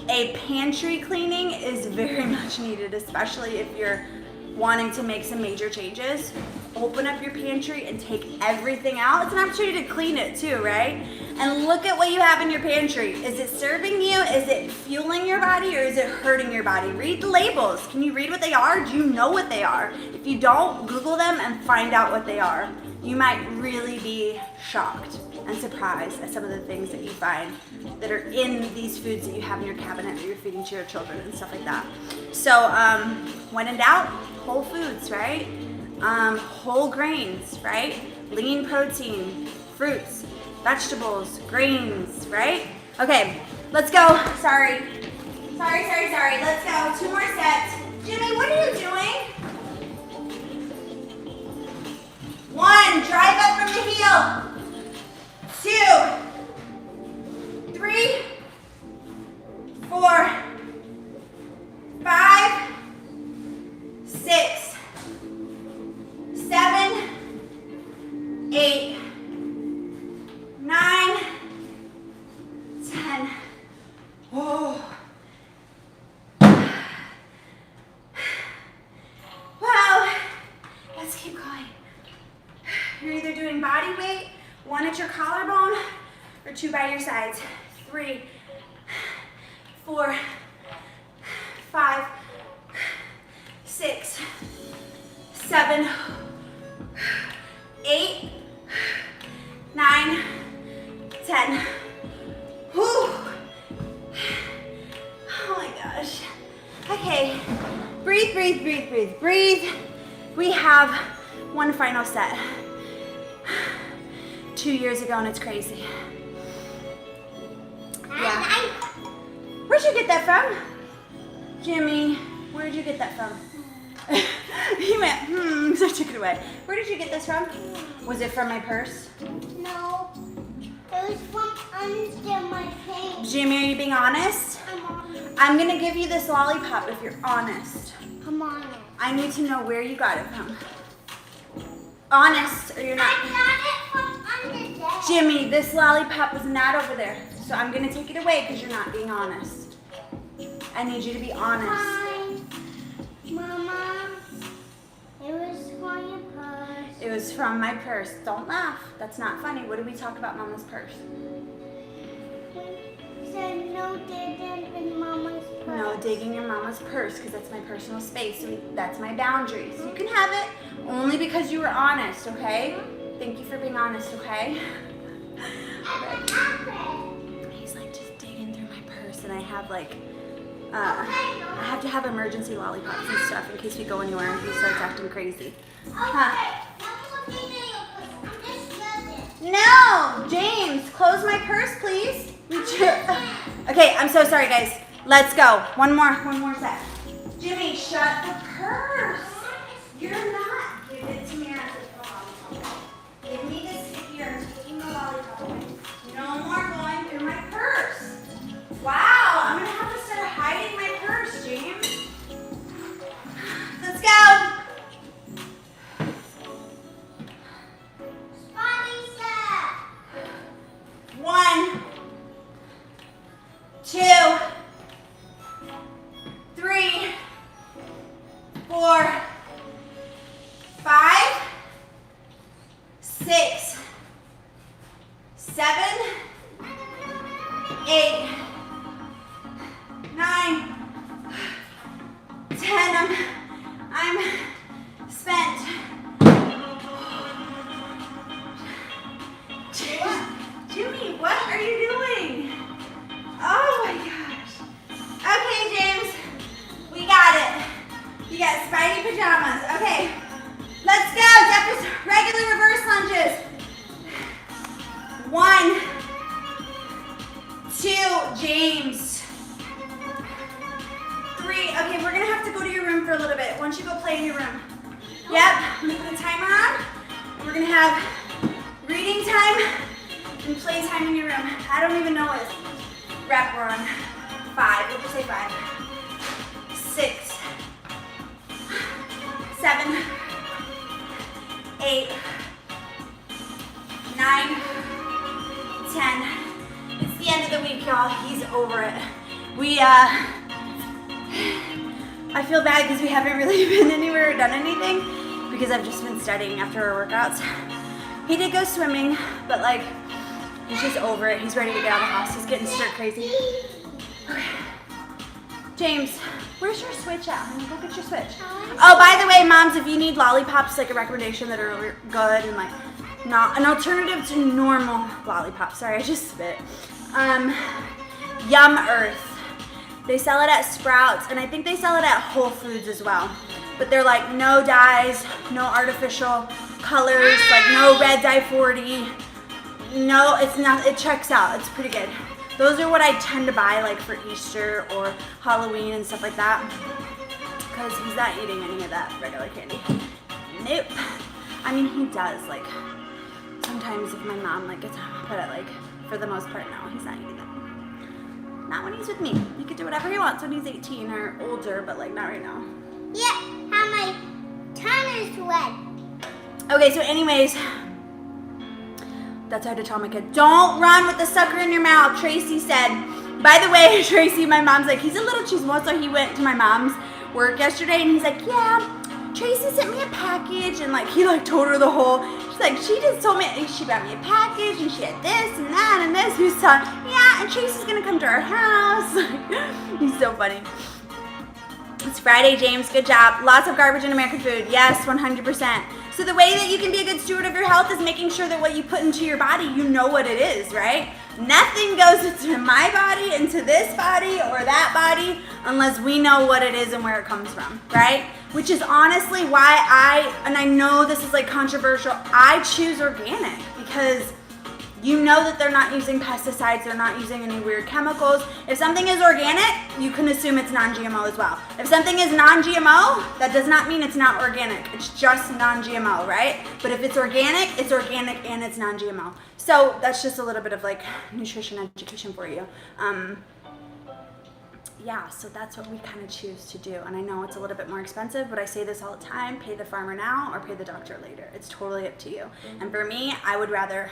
a pantry cleaning is very much needed, especially if you're wanting to make some major changes. Open up your pantry and take everything out. It's an opportunity to clean it too, right? And look at what you have in your pantry. Is it serving you? Is it fueling your body, or is it hurting your body? Read the labels. Can you read what they are? Do you know what they are? If you don't, Google them and find out what they are. You might really be shocked and surprised at some of the things that you find that are in these foods that you have in your cabinet that you're feeding to your children and stuff like that. So when in doubt, whole foods, right? Whole grains, right? Lean protein, fruits, vegetables, grains, right? Okay, let's go. Sorry. Let's go. 2 more sets. Jimmy, what are you doing? 1, drive up from the heel. 2, 3, 4, 5, 6, 7, 8, 9, 10. Oh. Wow. Let's keep going. You're either doing body weight, 1 at your collarbone, or 2 by your sides. 3, 4, 5, 6, 7, 8, 9, 10. Whew. Oh my gosh. Okay, breathe. We have 1 final set. 2 years ago, and it's crazy. Yeah. Where'd you get that from? Jimmy, where'd you get that from? He went, so I took it away. Where did you get this from? Was it from my purse? No. It was from under my pants. Jimmy, are you being honest? I'm honest. I'm gonna give you this lollipop if you're honest. I'm honest. I need to know where you got it from. Honest, or you're not. I got it from under there. Jimmy, this lollipop was not over there. So I'm gonna take it away because you're not being honest. I need you to be honest. Fine. Mama, it was from your purse. It was from my purse. Don't laugh. That's not funny. What did we talk about Mama's purse? We said no digging in Mama's purse. No digging in Mama's purse, because that's my personal space. So that's my boundaries. You can have it only because you were honest, okay? Thank you for being honest, okay? He's like just digging through my purse, and I have like, I have to have emergency lollipops and stuff in case we go anywhere and he starts acting crazy. No, James, close my purse, please. Okay, I'm so sorry, guys. Let's go. One more set. Jimmy, shut the purse. You're not. Give it to me as a lollipop. Give me this here. I'm taking the lollipop away. No more going through my purse. Wow, I'm gonna have to start hiding my purse, James. Let's go. Spotty step. 1, 2, 3, 4, 5, 6, 7, 8, 9, 10. I'm spent. Jimmy, what are you doing? Oh my gosh. Okay, James, we got it. You got Spidey pajamas. Okay, let's go. Just regular reverse lunges. 1, 2, James. 3. Okay, we're gonna have to go to your room for a little bit. Once you go play in your room. Yep, I'm gonna put a timer on. And we're gonna have reading time and play time in your room. I don't even know what rep we're on. 5. What did you say? 5. 6, 7, 8, 9, 10. It's the end of the week, y'all. He's over it. I feel bad because we haven't really been anywhere or done anything because I've just been studying after our workouts. He did go swimming, but like, he's just over it. He's ready to get out of the house. He's getting stir crazy. Okay. James, where's your Switch at, honey? Go get your Switch. Oh, by the way, moms, if you need lollipops, like a recommendation that are good and like not an alternative to normal lollipops. Sorry, I just spit. Yum Earth. They sell it at Sprouts, and I think they sell it at Whole Foods as well. But they're like no dyes, no artificial colors, like no red dye 40. No, it's not, it checks out. It's pretty good. Those are what I tend to buy like for Easter or Halloween and stuff like that. Because he's not eating any of that regular candy. Nope. I mean, he does, like, sometimes if my mom like gets up, but like, for the most part, no, he's not eating that. Not when he's with me. He could do whatever he wants when he's 18 or older, but like not right now. Yeah, how my tongue is red. Okay, so anyways, that's how to tell my kid, don't run with the sucker in your mouth, Tracy said. By the way, Tracy, my mom's like, he's a little chismoso. So he went to my mom's work yesterday and he's like, yeah, Tracy sent me a package, and like he like told her the whole, she's like, she just told me, she got me a package and she had this and that and this. Who's son? Yeah, and Tracy's gonna come to our house. He's so funny. It's Friday, James, good job. Lots of garbage in American food. Yes, 100%. So the way that you can be a good steward of your health is making sure that what you put into your body, you know what it is, right? Nothing goes into my body, into this body, or that body, unless we know what it is and where it comes from, right? Which is honestly why I know this is like controversial, I choose organic because you know that they're not using pesticides, they're not using any weird chemicals. If something is organic, you can assume it's non-GMO as well. If something is non-GMO, that does not mean it's not organic. It's just non-GMO, right? But if it's organic and it's non-GMO. So that's just a little bit of like nutrition education for you. Yeah, so that's what we kind of choose to do. And I know it's a little bit more expensive, but I say this all the time, pay the farmer now or pay the doctor later. It's totally up to you. And for me, I would rather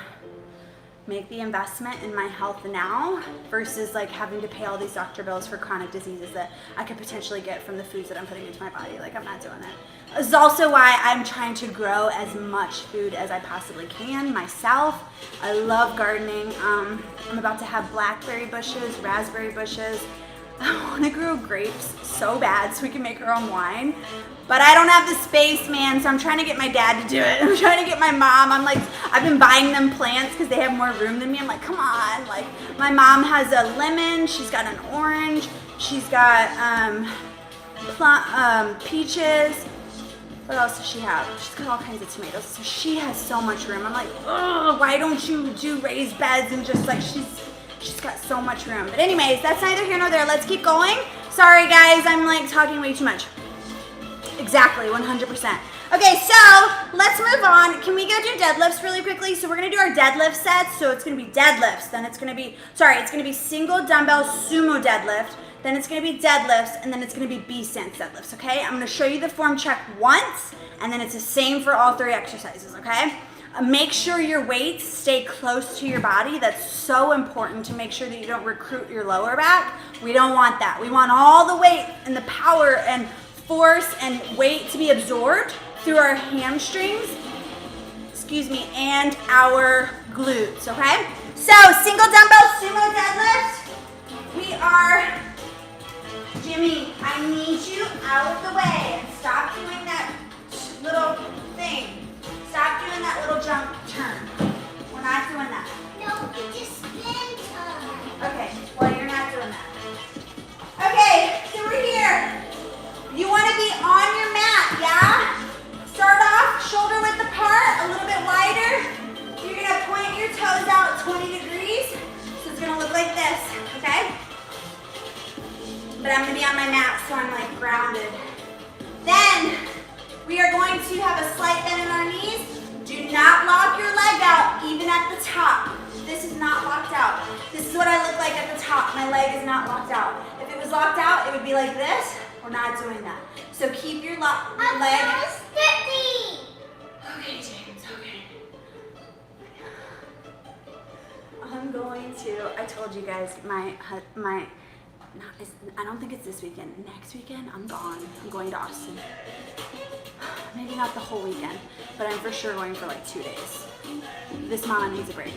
make the investment in my health now versus like having to pay all these doctor bills for chronic diseases that I could potentially get from the foods that I'm putting into my body. Like, I'm not doing it. This is also why I'm trying to grow as much food as I possibly can myself. I love gardening. I'm about to have blackberry bushes, raspberry bushes. I want to grow grapes so bad so we can make our own wine. But I don't have the space, man, so I'm trying to get my dad to do it. I'm trying to get my mom. I'm like, I've been buying them plants because they have more room than me. I'm like, come on. Like, my mom has a lemon. She's got an orange. She's got peaches. What else does she have? She's got all kinds of tomatoes. So she has so much room. I'm like, oh, why don't you do raised beds and just like, she's got so much room. But anyways, that's neither here nor there. Let's keep going. Sorry guys, I'm like talking way too much. Exactly, 100%. Okay, so let's move on. Can we go do deadlifts really quickly? So we're gonna do our deadlift sets. So it's gonna be deadlifts, then it's gonna be single dumbbell sumo deadlift, then it's gonna be deadlifts, and then it's gonna be B-stance deadlifts, okay? I'm gonna show you the form check once, and then it's the same for all 3 exercises, okay? Make sure your weights stay close to your body. That's so important to make sure that you don't recruit your lower back. We don't want that. We want all the weight and the power and force and weight to be absorbed through our hamstrings, and our glutes, okay? So single dumbbell sumo deadlift. We are, Jimmy, I need you out of the way and stop doing that little thing. Stop doing that little jump turn. We're not doing that. No, it just spin turn. Okay, well, you're not doing that. Okay, so we're here. You want to be on your mat, yeah? Start off shoulder width apart, a little bit wider. You're going to point your toes out 20 degrees. So it's going to look like this, okay? But I'm going to be on my mat, so I'm like grounded. Then we are going to have a slight bend in our knees. Do not lock your leg out, even at the top. This is not locked out. This is what I look like at the top. My leg is not locked out. If it was locked out, it would be like this. We're not doing that. So keep your leg. Okay, James, okay. I'm going to, I told you guys, I don't think it's this weekend. Next weekend, I'm gone. I'm going to Austin. Maybe not the whole weekend, but I'm for sure going for like 2 days. This mama needs a break.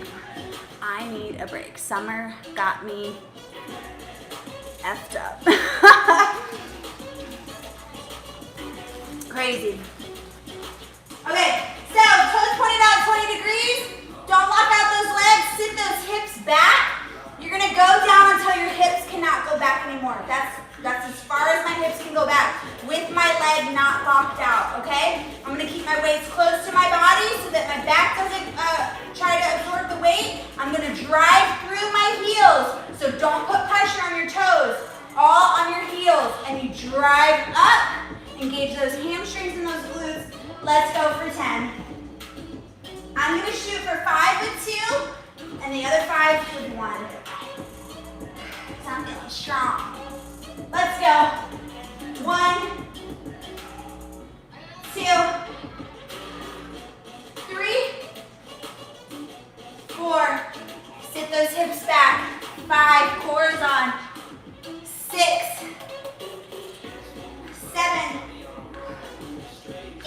I need a break. Summer got me effed up. Crazy. Okay, so toes pointed out 20 degrees. Don't lock out those legs. Sit those hips back. You're gonna go down until your hips cannot go back anymore. That's as far as my hips can go back with my leg not locked out, okay? I'm gonna keep my weights close to my body so that my back doesn't try to absorb the weight. I'm gonna drive through my heels, so don't put pressure on your toes, all on your heels, and you drive up, engage those hamstrings and those glutes. Let's go for 10. I'm gonna shoot for 5 with 2, and the other 5 with 1. So I'm feeling strong. Let's go. 1, 2, 3, 4. Sit those hips back. 5, cores on. 6, 7,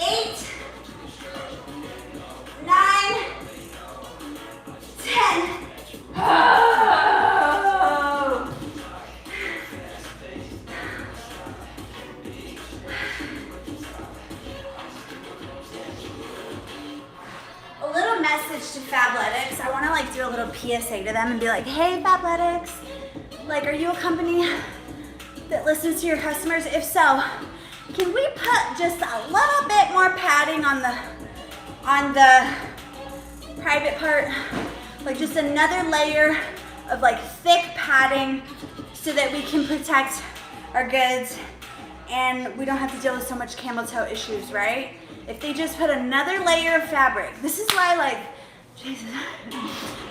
8, 9, 10. Oh. A little message to Fabletics. I want to like do a little PSA to them and be like, hey Fabletics, like, are you a company that listens to your customers? If so, can we put just a little bit more padding on the private part? Like just another layer of like thick padding so that we can protect our goods and we don't have to deal with so much camel toe issues, right? If they just put another layer of fabric. This is why, like, Jesus.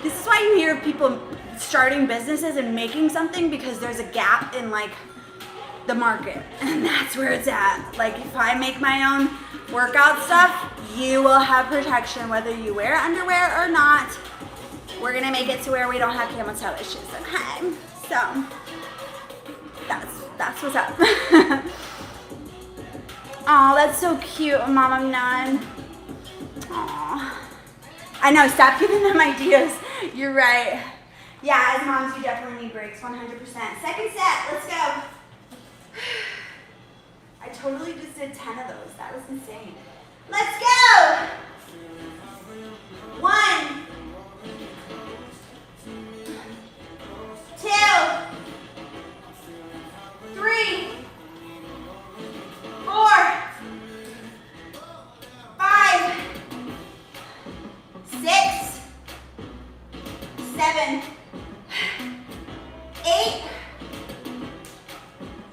This is why you hear people starting businesses and making something, because there's a gap in like the market, and that's where it's at. Like if I make my own workout stuff, you will have protection whether you wear underwear or not. We're gonna make it to where we don't have camel toe issues, okay? So that's what's up. Oh, that's so cute, Mama Nun. Aw. I know, stop giving them ideas. You're right. Yeah, as moms, you definitely need breaks, 100%. Second set, let's go. I totally just did 10 of those. That was insane. Let's go. 1, 2, 3, 4, 5, 6, 7, 8,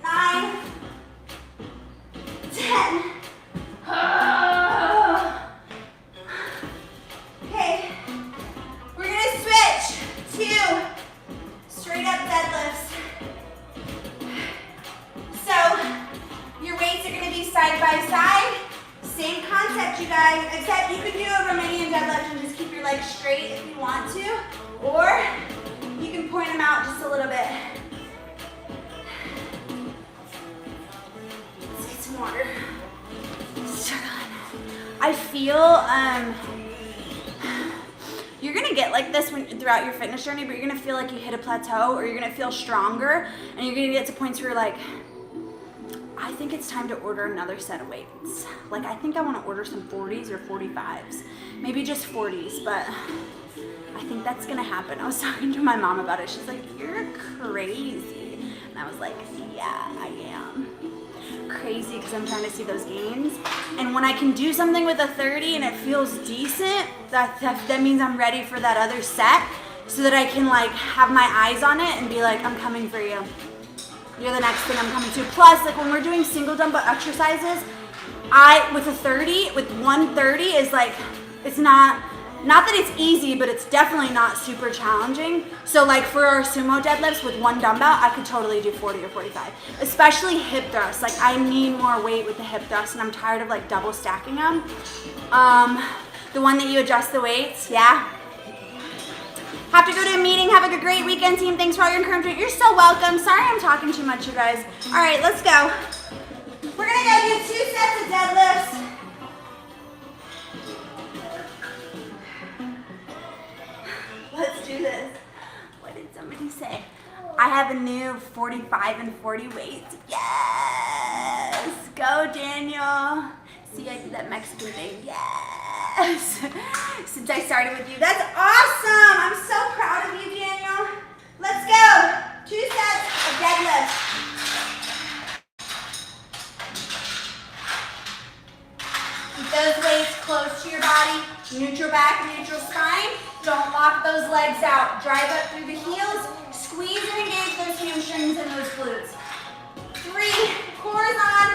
9, 10. Okay, we're gonna switch to straight up deadlifts. So your weights are gonna be side by side. Same concept, you guys, except you could do a Romanian deadlift and legs straight if you want to, or you can point them out just a little bit. Let's get some water. I feel, you're gonna get like this throughout your fitness journey, but you're gonna feel like you hit a plateau, or you're gonna feel stronger, and you're gonna get to points where you're like, I think it's time to order another set of weights. Like, I think I wanna order some 40s or 45s, maybe just 40s, but I think that's gonna happen. I was talking to my mom about it. She's like, you're crazy. And I was like, yeah, I am. Crazy, because I'm trying to see those gains. And when I can do something with a 30 and it feels decent, that means I'm ready for that other set, so that I can like have my eyes on it and be like, I'm coming for you. You're the next thing I'm coming to. Plus, like when we're doing single dumbbell exercises, with 130 is like, it's not that it's easy, but it's definitely not super challenging. So like for our sumo deadlifts with one dumbbell, I could totally do 40 or 45, especially hip thrusts. Like I need more weight with the hip thrusts, and I'm tired of like double stacking them. The one that you adjust the weights, yeah. Have to go to a meeting. Have a great weekend, team. Thanks for all your encouragement. You're so welcome. Sorry I'm talking too much, you guys. All right, let's go. We're gonna go do 2 sets of deadlifts. Let's do this. What did somebody say? I have a new 45 and 40 weights. Yes! Go, Daniel. See, I did that Mexican thing. Yes! Since I started with you. That's awesome! I'm so proud of you, Daniel. Let's go. 2 sets of deadlifts. Keep those weights close to your body. Neutral back, neutral spine. Don't lock those legs out. Drive up through the heels. Squeeze and engage those hamstrings and those glutes. 3, core is on.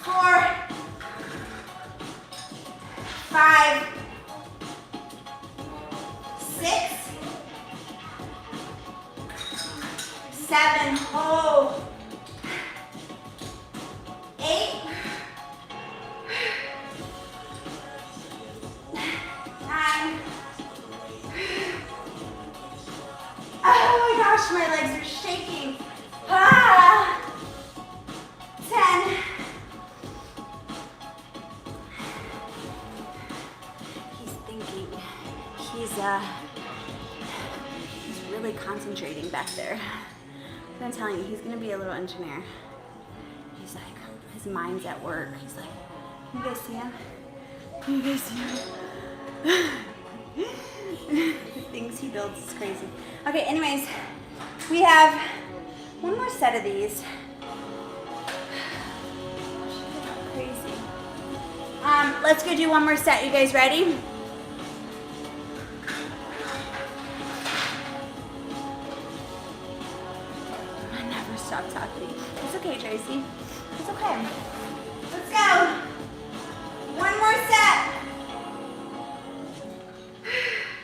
4, 5, 6, 7, hold. 8, 9. Oh my gosh, my legs are shaking. 10. He's thinking. He's really concentrating back there. I'm telling you, he's gonna be a little engineer. He's like, his mind's at work. He's like, you guys see him? You guys see him? The things he builds is crazy. Okay, anyways, we have one more set of these. Crazy. Let's go do one more set. You guys ready? I never stop talking. It's okay, Tracy. It's okay. Let's go. One more set.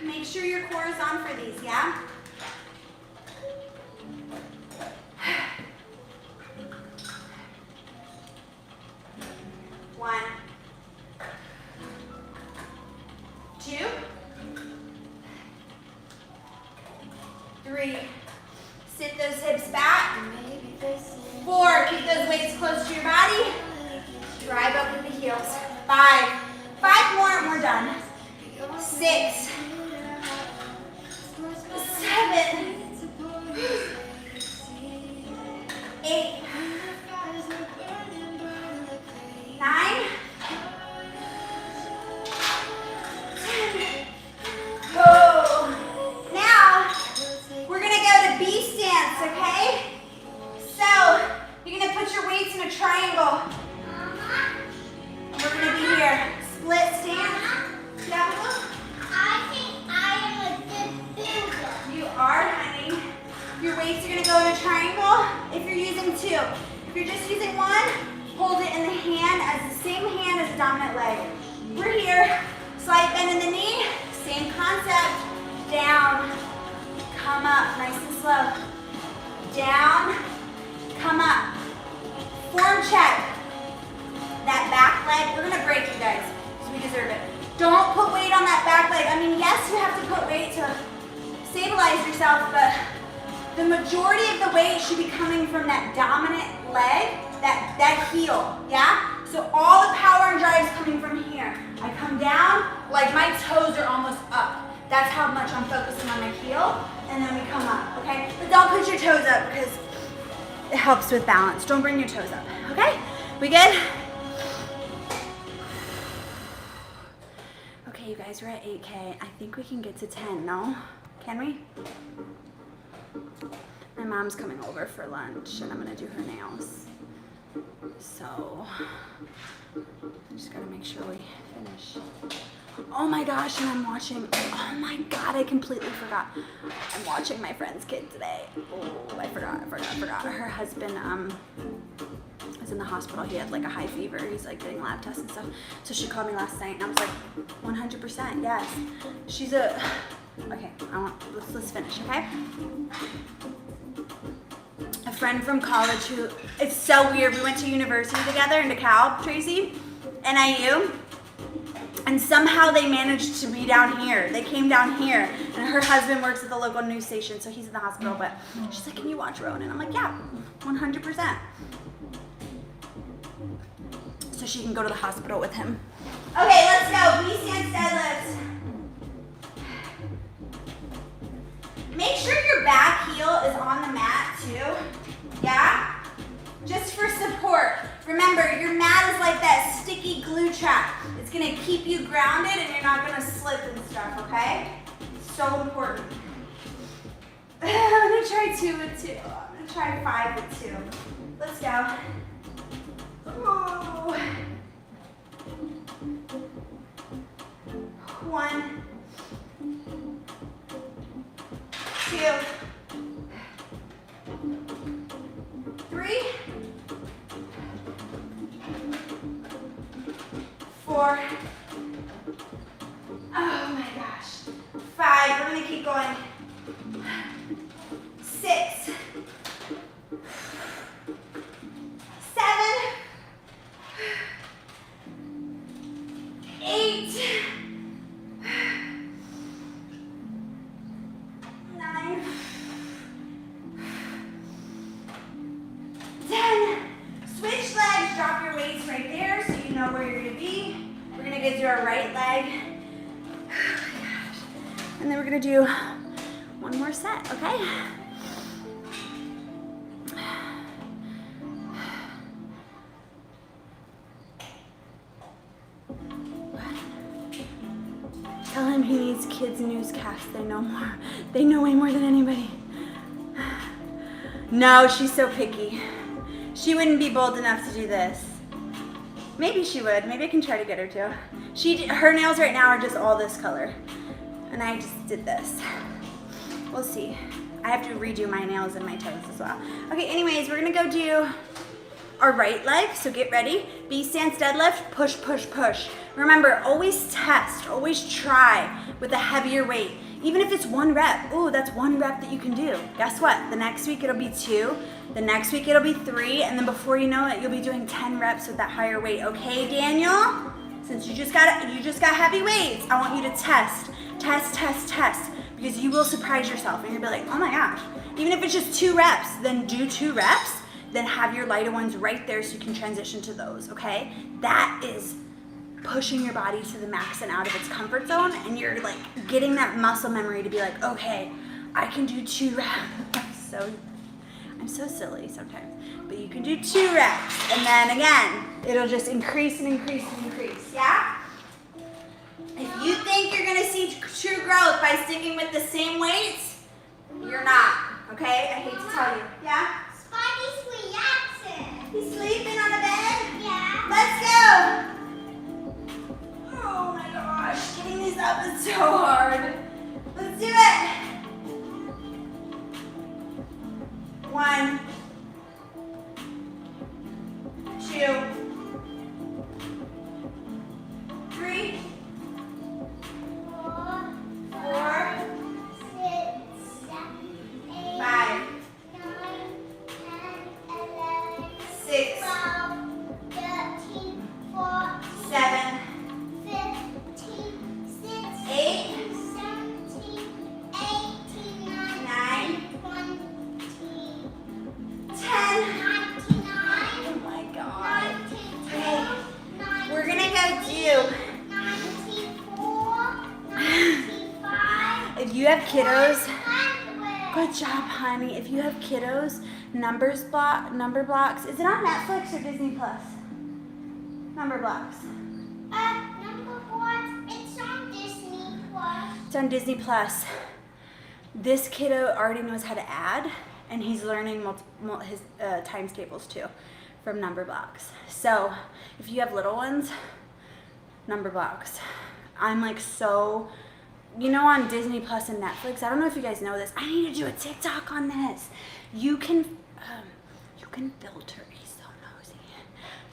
Make sure your core is on for these, yeah? One, 2, 3. Sit those hips back. 4, keep those weights close to your body. Drive up with the heels. 5. 5 more and we're done. 6, 7, 8, 9, 10. Go. Now, we're going to go to B stance, okay? So, you're going to put your weights in a triangle. We're going to be here. Split stance. Yeah. I think I am a good builder. You are, honey. Your weights are going to go in a triangle if you're using 2. If you're just using 1, hold it in the hand as the same hand as the dominant leg. We're here. Slight bend in the knee. Same concept. Down. Come up. Nice and slow. Down. Come up. Form check. That back leg. We're going to break, you guys, because we deserve it. Don't put weight on I mean, yes, you have to put weight to stabilize yourself, but the majority of the weight should be coming from that dominant leg, that heel, yeah? So all the power and drive is coming from here. I come down, like my toes are almost up. That's how much I'm focusing on my heel, and then we come up, okay? But don't push your toes up because it helps with balance. Don't bring your toes up, okay? We good? Okay, you guys, we're at 8K. I think we can get to 10, no? Can we? My mom's coming over for lunch, and I'm gonna do her nails. So, I just gotta make sure we finish. Oh my gosh, and I'm watching, oh my God, I completely forgot. I'm watching my friend's kid today. Oh, I forgot. Her husband was in the hospital. He had like a high fever. He's like getting lab tests and stuff. So she called me last night and I was like, 100%, yes. She's a, okay, let's finish, okay? A friend from college who, it's so weird. We went to university together in DeKalb, Tracy, NIU. And somehow they managed to be down here. They came down here, and her husband works at the local news station, so he's in the hospital, but she's like, can you watch Rowan? And I'm like, yeah, 100%. So she can go to the hospital with him. Okay, let's go. V-stance deadlifts. Make sure your back heel is on the mat too, yeah? Just for support. Remember, your mat is like that sticky glue trap. It's gonna keep you grounded and you're not gonna slip and stuff, okay? So important. I'm gonna try 2 with 2. I'm gonna try 5 with 2. Let's go. Ooh. 1, 2, 3, 4. Oh my gosh. 5. We're gonna keep going. 6, 7, 8, 9, 10. Switch legs, drop your weights right there so you know where you're gonna be. We're gonna go do our right leg. Oh my gosh. And then we're gonna do one more set, okay? Tell him he needs kids newscasts. They know more. They know way more than anybody. No, she's so picky. She wouldn't be bold enough to do this. Maybe she would. Maybe I can try to get her to. Her nails right now are just all this color. And I just did this. We'll see. I have to redo my nails and my toes as well. Okay, anyways, we're gonna go do our right leg, so get ready. V-stance deadlift, push, push, push. Remember, always test, always try with a heavier weight. Even if it's 1 rep, ooh, that's 1 rep that you can do. Guess what? The next week it'll be 2, the next week it'll be 3, and then before you know it, you'll be doing 10 reps with that higher weight. Okay, Daniel? Since you just got heavy weights, I want you to test, because you will surprise yourself and you'll be like, oh my gosh. Even if it's just 2 reps, then do 2 reps, then have your lighter ones right there so you can transition to those, okay? That is pushing your body to the max and out of its comfort zone, and you're like getting that muscle memory to be like, okay, I can do 2 reps. I'm so silly sometimes, but you can do 2 reps, and then again, it'll just increase and increase and increase, yeah? If you think you're gonna see true growth by sticking with the same weights, you're not, okay? I hate to tell you, yeah? Spidey's reaction. He's sleeping on the bed? Yeah. Let's go! Oh my gosh, getting these up is so hard. Let's do it! 1, 2, 3, 4, 5, 6, 7, 8, you have kiddos, good job, honey. If you have kiddos, number blocks. Is it on Netflix or Disney Plus? Number blocks. Number blocks. It's on Disney Plus. It's on Disney Plus. This kiddo already knows how to add, and he's learning his times tables too from number blocks. So if you have little ones, number blocks. I'm like so, you know, on Disney Plus and Netflix, I don't know if you guys know this, I need to do a TikTok on this. You can filter, he's so nosy.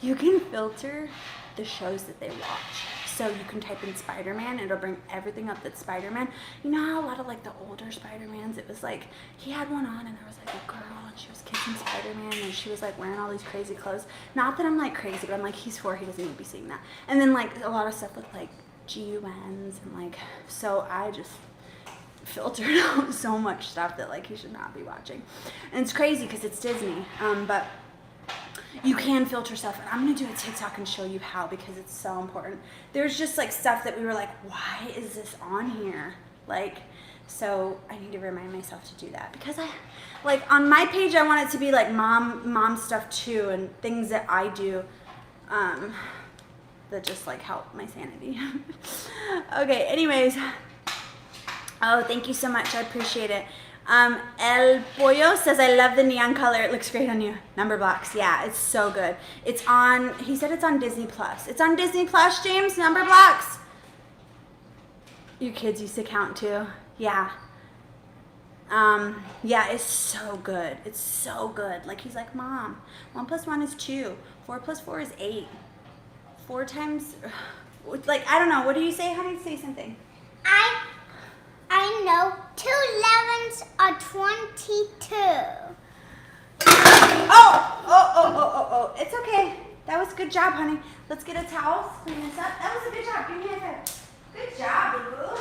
You can filter the shows that they watch. So you can type in Spider-Man, it'll bring everything up that's Spider-Man. You know how a lot of like the older Spider-Mans, it was like, he had one on and there was like a girl and she was kissing Spider-Man and she was like wearing all these crazy clothes. Not that I'm like crazy, but I'm like, he's 4, he doesn't need to be seeing that. And then like a lot of stuff with like GUNs and like, so I just filtered out so much stuff that like he should not be watching. And it's crazy because it's Disney, but you can filter stuff, and I'm gonna do a TikTok and show you how, because it's so important. There's just like stuff that we were like, why is this on here? Like, so I need to remind myself to do that, because I, like on my page, I want it to be like mom stuff too, and things that I do, that just like help my sanity. Okay, anyways. Oh, thank you so much, I appreciate it. El Pollo says, I love the neon color. It looks great on you. Number blocks. Yeah, it's so good. It's on, he said it's on Disney Plus. It's on Disney Plus, James, number blocks. Your kids used to count too. Yeah. Yeah, it's so good. It's so good. Like he's like, Mom, 1 + 1 is 2. 4 + 4 is 8. 4 times, like, I don't know. What do you say, honey? Say something. I know 2 11s are 22. Oh, it's okay. That was a good job, honey. Let's get a towel, clean this up. That was a good job. Give me a high five. Good job, boo-boo.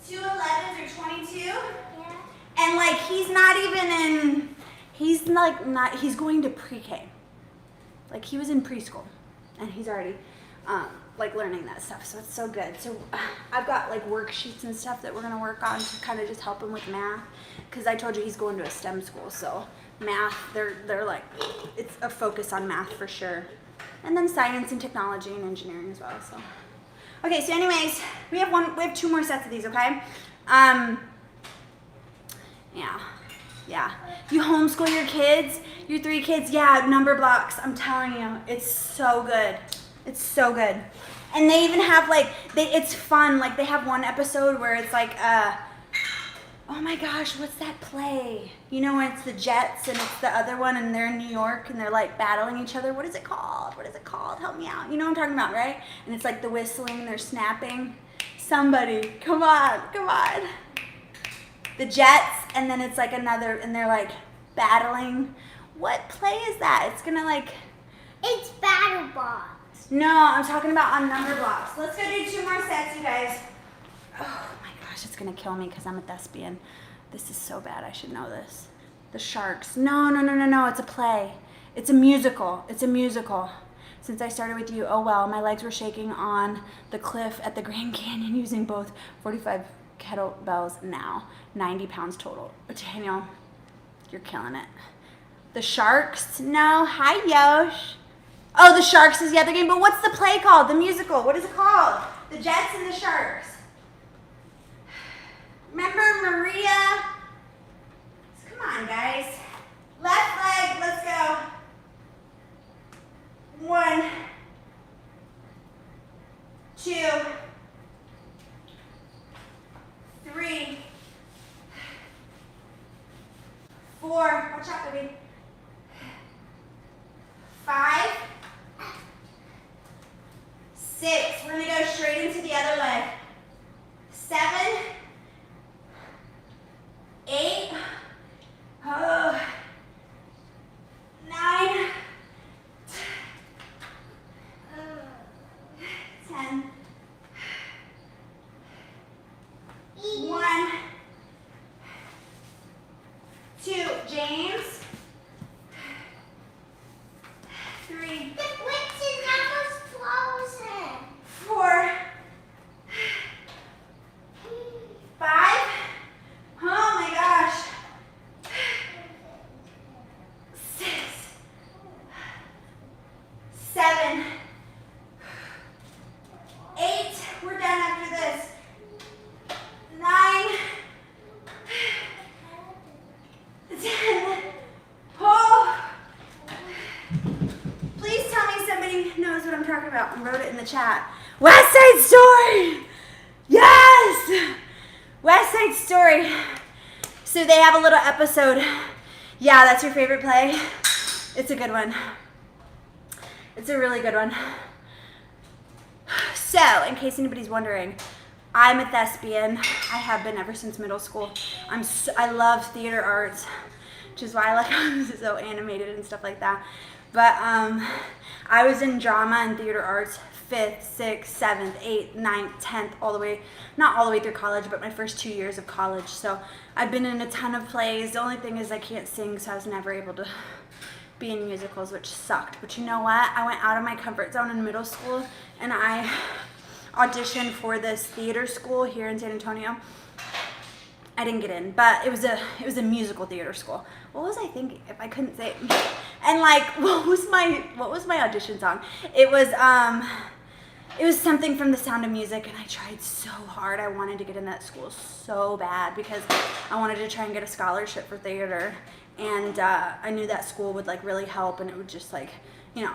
2 11s are 22. Yeah. And like, he's not even in, he's like not, he's going to pre-K. Like he was in preschool and he's already, like learning that stuff, so it's so good. So I've got like worksheets and stuff that we're gonna work on to kind of just help him with math, because I told you he's going to a STEM school, so math, they're like, it's a focus on math for sure, and then science and technology and engineering as well. So okay, so anyways, we have 2 more sets of these. Okay, yeah. You homeschool your kids, your 3 kids. Yeah, number blocks. I'm telling you, it's so good. It's so good. And they even have like, it's fun. Like they have one episode where it's like, oh my gosh, what's that play? You know, when it's the Jets and it's the other one and they're in New York and they're like battling each other. What is it called? What is it called? Help me out. You know what I'm talking about, right? And it's like the whistling, they're snapping. Somebody, come on. The Jets, and then it's like another, and they're like battling. What play is that? It's gonna like... It's Battle Box. No, I'm talking about on number blocks. Let's go do 2 more sets, you guys. Oh my gosh, it's gonna kill me because I'm a thespian. This is so bad, I should know this. The Sharks. No, it's a play. It's a musical. Since I started with you, oh well, my legs were shaking on the cliff at the Grand Canyon using both 45 kettlebells now. 90 pounds total. Daniel, you're killing it. The Sharks? No. Hi, Yosh. Oh, the Sharks is the other game, but what's the play called? The musical. What is it called? The Jets and the Sharks. Remember Maria? Come on, guys. Left leg, let's go. 1, 2, 3, 4. Watch out, baby. 5, 6. We're gonna go straight into the other leg. 7, 8. 9. 10. 1, 2. James. 3. The witch is almost frozen. 4. 5. talking about and wrote it in the chat. West Side Story! Yes! West Side Story. So they have a little episode. Yeah, that's your favorite play? It's a good one. It's a really good one. So, in case anybody's wondering, I'm a thespian. I have been ever since middle school. I love theater arts, which is why I like I'm so animated and stuff like that. But I was in drama and theater arts 5th, 6th, 7th, 8th, 9th, 10th, all the way, not all the way through college, but my first 2 years of college. So I've been in a ton of plays. The only thing is I can't sing, so I was never able to be in musicals, which sucked. But you know what? I went out of my comfort zone in middle school, and I auditioned for this theater school here in San Antonio. I didn't get in, but it was a musical theater school. What was I thinking if I couldn't say it? And like, what was my audition song? It was something from The Sound of Music, and I tried so hard. I wanted to get in that school so bad because I wanted to try and get a scholarship for theater, and I knew that school would like really help, and it would just like, you know.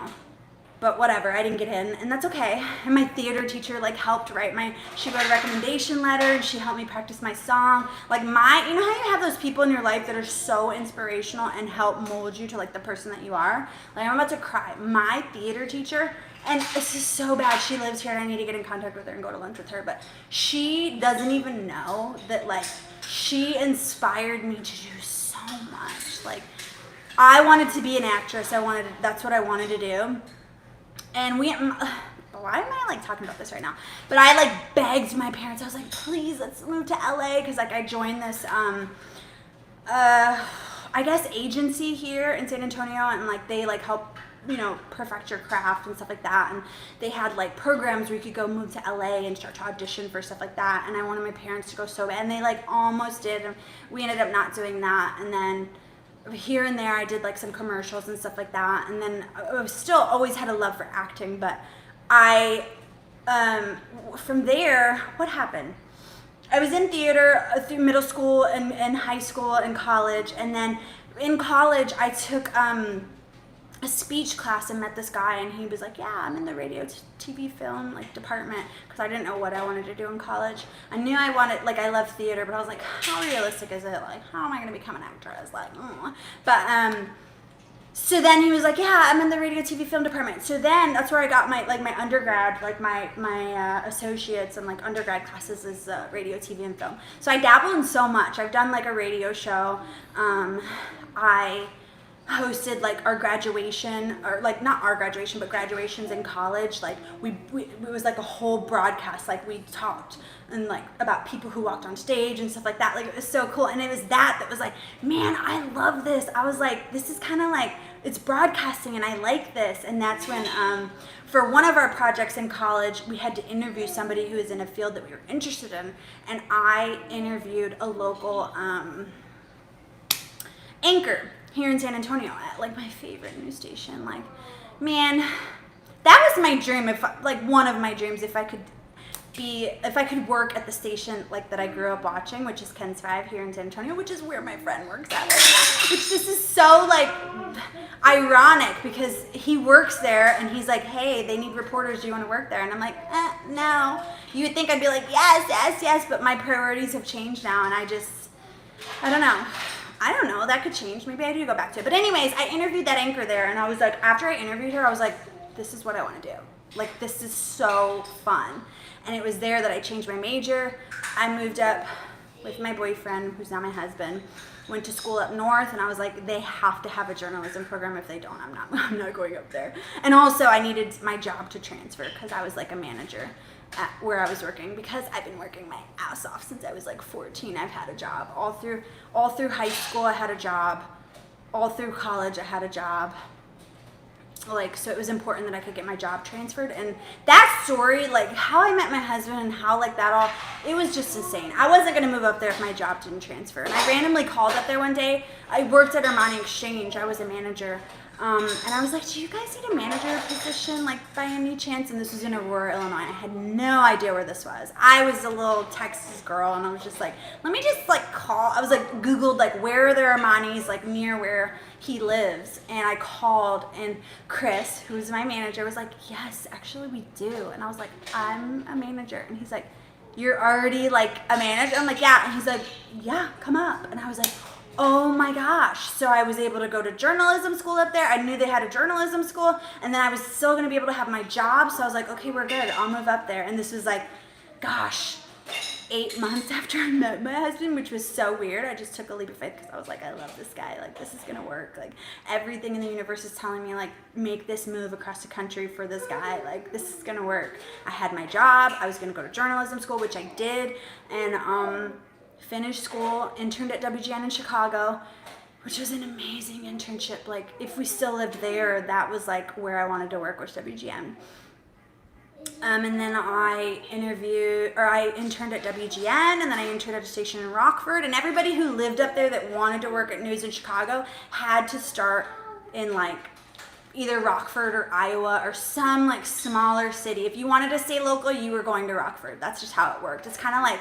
But whatever, I didn't get in, and that's okay. And my theater teacher like helped write she wrote a recommendation letter, and she helped me practice my song. Like you know how you have those people in your life that are so inspirational and help mold you to like the person that you are? Like I'm about to cry. My theater teacher, and this is so bad, she lives here and I need to get in contact with her and go to lunch with her, but she doesn't even know that like she inspired me to do so much. Like I wanted to be an actress. That's what I wanted to do. And why am I like talking about this right now? But I like begged my parents. I was like, please, let's move to LA, because like I joined this I guess agency here in San Antonio, and like they like help, you know, perfect your craft and stuff like that. And they had like programs where you could go move to LA and start to audition for stuff like that. And I wanted my parents to go so bad, and they like almost did, and we ended up not doing that. And then here and there I did like some commercials and stuff like that, and then I still always had a love for acting. But I from there, what happened? I was in theater through middle school and high school and college, and then in college I took a speech class and met this guy, and he was like, yeah, I'm in the radio, TV, film like department, because I didn't know what I wanted to do in college. I knew I wanted, like, I love theater, but I was like, how realistic is it? Like, how am I going to become an actress? Like, But so then he was like, yeah, I'm in the radio, TV, film department. So then that's where I got my undergrad, like my associates and like undergrad classes is radio, TV, and film. So I dabble in so much. I've done like a radio show. I hosted like our graduation, or like not our graduation, but graduations in college. Like it was like a whole broadcast. Like we talked and like about people who walked on stage and stuff like that. Like it was so cool. And it was that was like, man, I love this. I was like, this is kind of like, it's broadcasting and I like this. And that's when for one of our projects in college, we had to interview somebody who was in a field that we were interested in, and I interviewed a local anchor here in San Antonio at like my favorite news station. Like, man, that was my dream. One of my dreams, if I could work at the station like that I grew up watching, which is Ken's 5 here in San Antonio, which is where my friend works at right now. Which this is so like ironic, because he works there and he's like, hey, they need reporters, do you want to work there? And I'm like, no. You would think I'd be like, yes, but my priorities have changed now, and I don't know, that could change. Maybe I do go back to it. But anyways, I interviewed that anchor there, and I was like, after I interviewed her, I was like, this is what I want to do. Like, this is so fun. And it was there that I changed my major. I moved up with my boyfriend, who's now my husband, went to school up north, and I was like, they have to have a journalism program. If they don't, I'm not going up there. And also I needed my job to transfer, because I was like a manager at where I was working, because I've been working my ass off since I was like 14. I've had a job all through high school. I had a job all through college. I had a job. Like, so it was important that I could get my job transferred. And that story, like how I met my husband and how like that all, it was just insane. I wasn't going to move up there if my job didn't transfer. And I randomly called up there one day. I worked at Armani Exchange. I was a manager. And I was like, do you guys need a manager position, like by any chance? And this was in Aurora, Illinois. I had no idea where this was. I was a little Texas girl, and I was just like, let me just like call. I was like, Googled like, where are there Armani's like near where he lives? And I called, and Chris, who was my manager, was like, yes, actually we do. And I was like, I'm a manager. And he's like, you're already like a manager? I'm like, yeah. And he's like, yeah, come up. And I was like, oh my gosh. So I was able to go to journalism school up there. I knew they had a journalism school, and then I was still going to be able to have my job. So I was like, okay, we're good. I'll move up there. And this was like, gosh, 8 months after I met my husband, which was so weird. I just took a leap of faith because I was like, I love this guy. Like, this is going to work. Like, everything in the universe is telling me, like, make this move across the country for this guy. Like, this is going to work. I had my job. I was going to go to journalism school, which I did. And, finished school, interned at WGN in Chicago, which was an amazing internship. Like, if we still lived there, that was like where I wanted to work, was WGN. And then I interned at WGN, and then I interned at a station in Rockford. And everybody who lived up there that wanted to work at news in Chicago had to start in like either Rockford or Iowa or some like smaller city. If you wanted to stay local, you were going to Rockford. That's just how it worked. It's kind of like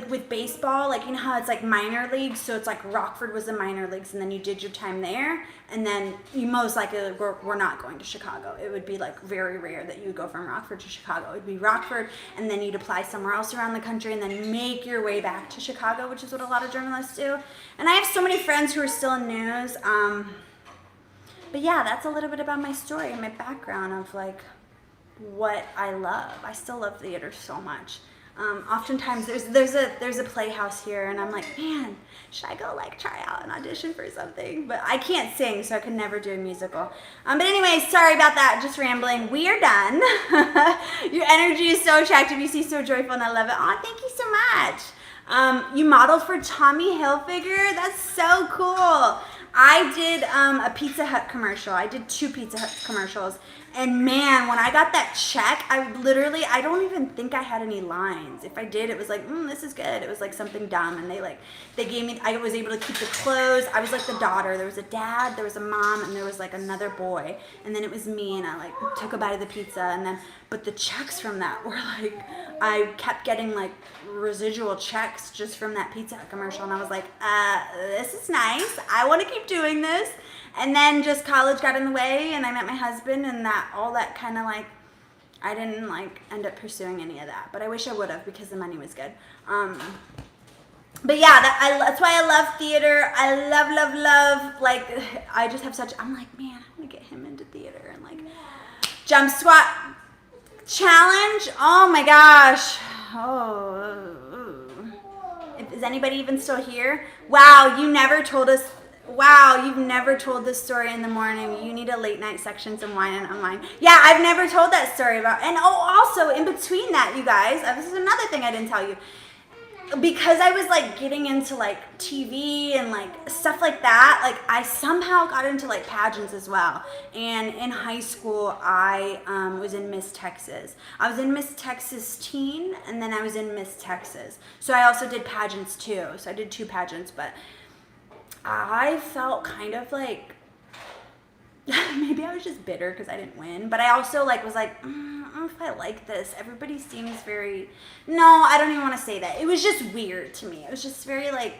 with baseball, like, you know how it's like minor leagues, so it's like Rockford was the minor leagues, and then you did your time there, and then you most likely were not going to Chicago. It would be like very rare that you would go from Rockford to Chicago. It would be Rockford, and then you'd apply somewhere else around the country, and then make your way back to Chicago, which is what a lot of journalists do. And I have so many friends who are still in news. But yeah, that's a little bit about my story and my background of like what I love. I still love theater so much. Oftentimes there's a playhouse here, and I'm like, man, should I go like try out and audition for something? But I can't sing, so I could never do a musical. But anyway, sorry about that, just rambling. We are done. Your energy is so attractive. You seem so joyful, and I love it. Oh, thank you so much. You modeled for Tommy Hilfiger? That's so cool. I did a Pizza Hut commercial. I did 2 Pizza Hut commercials. And man, when I got that check, I don't even think I had any lines. If I did, it was like, this is good. It was like something dumb. And they gave me, I was able to keep the clothes. I was like the daughter. There was a dad, there was a mom, and there was like another boy. And then it was me, and I like took a bite of the pizza. And then, but the checks from that were like, I kept getting like residual checks just from that Pizza Hut commercial. And I was like, this is nice. I want to keep doing this. And then just college got in the way, and I met my husband, and all that kind of like, I didn't like end up pursuing any of that, but I wish I would have, because the money was good. But yeah, that's why I love theater. I love, like, I just have such, I'm like, man, I want to get him into theater. And like, jump squat challenge, oh my gosh. Is anybody even still here? Wow, you've never told this story in the morning. You need a late night section, some wine and unwind. Yeah, I've never told that story about, and also in between that, you guys, this is another thing I didn't tell you. Because I was like getting into like TV and like stuff like that, like I somehow got into like pageants as well. And in high school, I was in Miss Texas. I was in Miss Texas Teen, and then I was in Miss Texas. So I also did pageants too. So I did 2 pageants, but I felt kind of like, maybe I was just bitter because I didn't win, but I also like was like, I don't know if I like this. Everybody seems very, no, I don't even want to say that. It was just weird to me. It was just very like,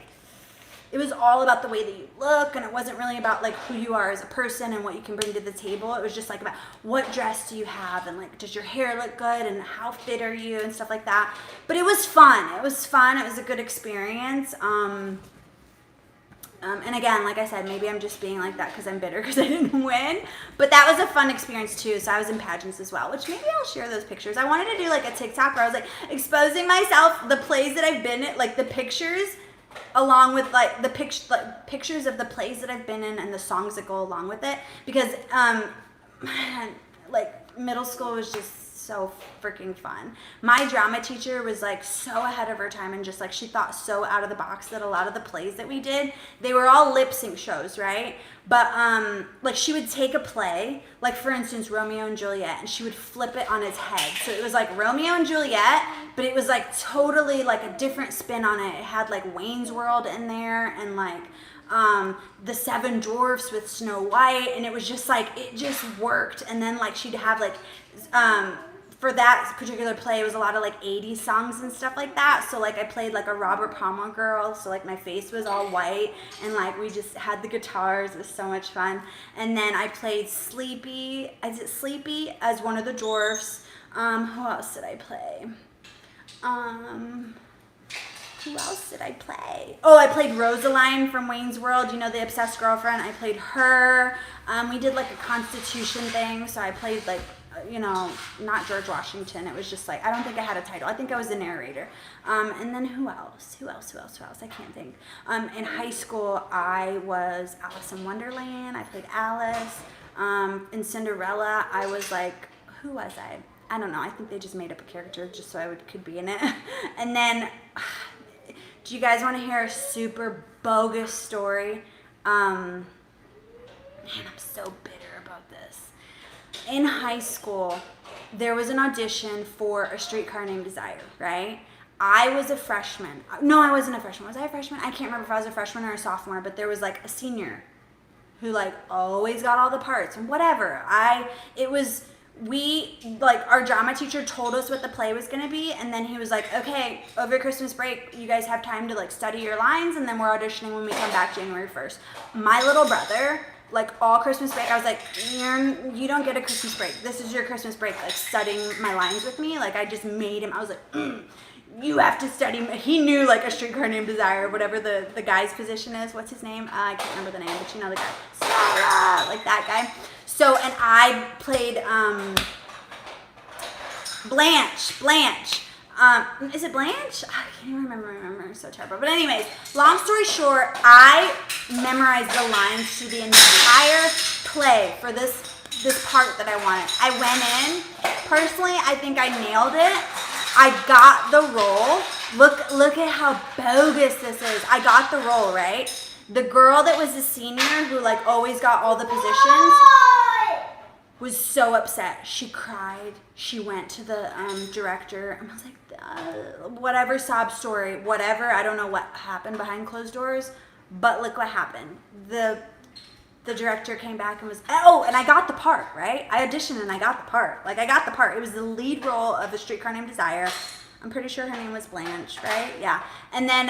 it was all about the way that you look, and it wasn't really about like who you are as a person and what you can bring to the table. It was just like about what dress do you have, and like, does your hair look good, and how fit are you, and stuff like that. But it was fun. It was fun. It was a good experience. And again, like I said, maybe I'm just being like that because I'm bitter because I didn't win. But that was a fun experience too. So I was in pageants as well, which maybe I'll share those pictures. I wanted to do like a TikTok where I was like exposing myself, the plays that I've been in, like the pictures, along with like the pictures of the plays that I've been in and the songs that go along with it. Because like middle school was just so freaking fun. My drama teacher was like so ahead of her time, and just like she thought so out of the box that a lot of the plays that we did, they were all lip sync shows, right? But like she would take a play, like for instance Romeo and Juliet, and she would flip it on its head. So it was like Romeo and Juliet, but it was like totally like a different spin on it. It had like Wayne's World in there, and like the Seven Dwarfs with Snow White, and it was just like, it just worked. And then like she'd have like, for that particular play, it was a lot of like 80s songs and stuff like that. So like I played like a Robert Palmer girl, so like my face was all white, and like we just had the guitars. It was so much fun. And then I played Sleepy as one of the dwarfs. Who else did I play? Who else did I play? Oh, I played Rosaline from Wayne's World, you know, the obsessed girlfriend. I played her. We did like a Constitution thing, so I played like, you know, not George Washington. It was just like, I don't think I had a title. I think I was the narrator. And then who else? I can't think. In high school, I was Alice in Wonderland. I played Alice. In Cinderella, I was like, who was I? I don't know. I think they just made up a character just so I could be in it. And then, do you guys want to hear a super bogus story? Man, I'm so bitter about this. In high school, there was an audition for A Streetcar Named Desire, right? I was a freshman. No, I wasn't a freshman. Was I a freshman? I can't remember if I was a freshman or a sophomore, but there was like a senior who like always got all the parts and whatever. Our drama teacher told us what the play was going to be, and then he was like, okay, over Christmas break, you guys have time to like study your lines, and then we're auditioning when we come back January 1st. My little brother, like all Christmas break, I was like, you don't get a Christmas break. This is your Christmas break, like studying my lines with me. Like I just made him, I was like, you have to study. He knew like A Streetcar Named Desire, whatever the guy's position is. What's his name? I can't remember the name, but you know the guy. Sarah, like that guy. So, and I played Blanche. Is it Blanche? I can't even remember. I'm so terrible. But anyways, long story short, I memorized the lines to the entire play for this part that I wanted. I went in. Personally, I think I nailed it. I got the role. Look at how bogus this is. I got the role, right? The girl that was the senior who like always got all the positions was so upset. She cried. She went to the director and was like, whatever, sob story, whatever. I don't know what happened behind closed doors, but look what happened. The director came back and was, and I got the part, right? I auditioned and I got the part. Like I got the part. It was the lead role of A Streetcar Named Desire. I'm pretty sure her name was Blanche, right? Yeah. And then,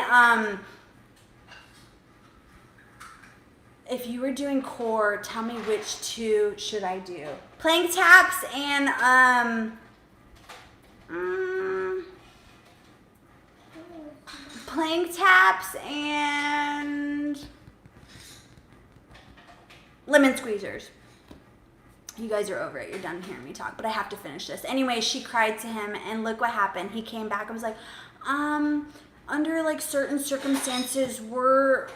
if you were doing core, tell me which two should I do? Plank taps and lemon squeezers. You guys are over it. You're done hearing me talk, but I have to finish this. Anyway, she cried to him, and look what happened. He came back and was like, under like certain circumstances, we're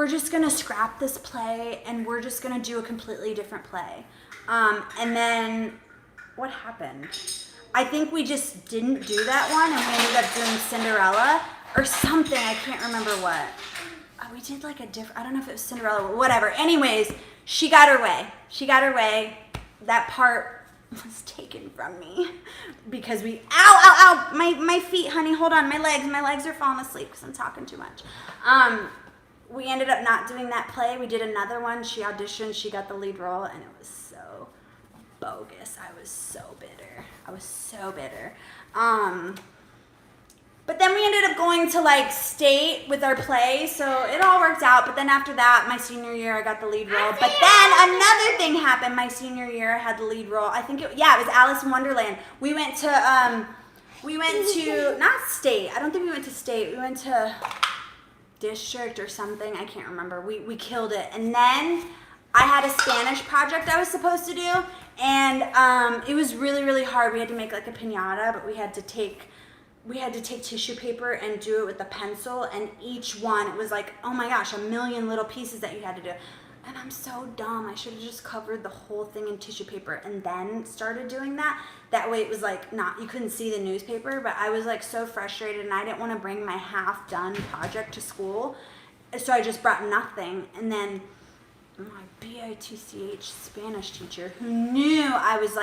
just gonna scrap this play and we're just gonna do a completely different play. And then what happened? I think we just didn't do that one, and we ended up doing Cinderella or something. I can't remember what. We did like a different, I don't know if it was Cinderella or whatever. Anyways, she got her way. That part was taken from me because my feet, honey, hold on, my legs are falling asleep because I'm talking too much. We ended up not doing that play. We did another one. She auditioned, she got the lead role, and it was so bogus. I was so bitter. But then we ended up going to like state with our play, so it all worked out. But then after that, my senior year, I got the lead role. But then another thing happened. My senior year, I had the lead role. I think it was Alice in Wonderland. We went to not state. I don't think we went to state. We went to district or something. I can't remember. We killed it. And then I had a Spanish project I was supposed to do, and it was really, really hard. We had to make like a piñata, but we had to take tissue paper and do it with a pencil, and each one, it was like, oh my gosh, a million little pieces that you had to do. And I'm so dumb. I should have just covered the whole thing in tissue paper and then started doing that. That way it was like you couldn't see the newspaper, but I was like so frustrated, and I didn't want to bring my half done project to school. So I just brought nothing. And then my BITCH Spanish teacher, who knew I was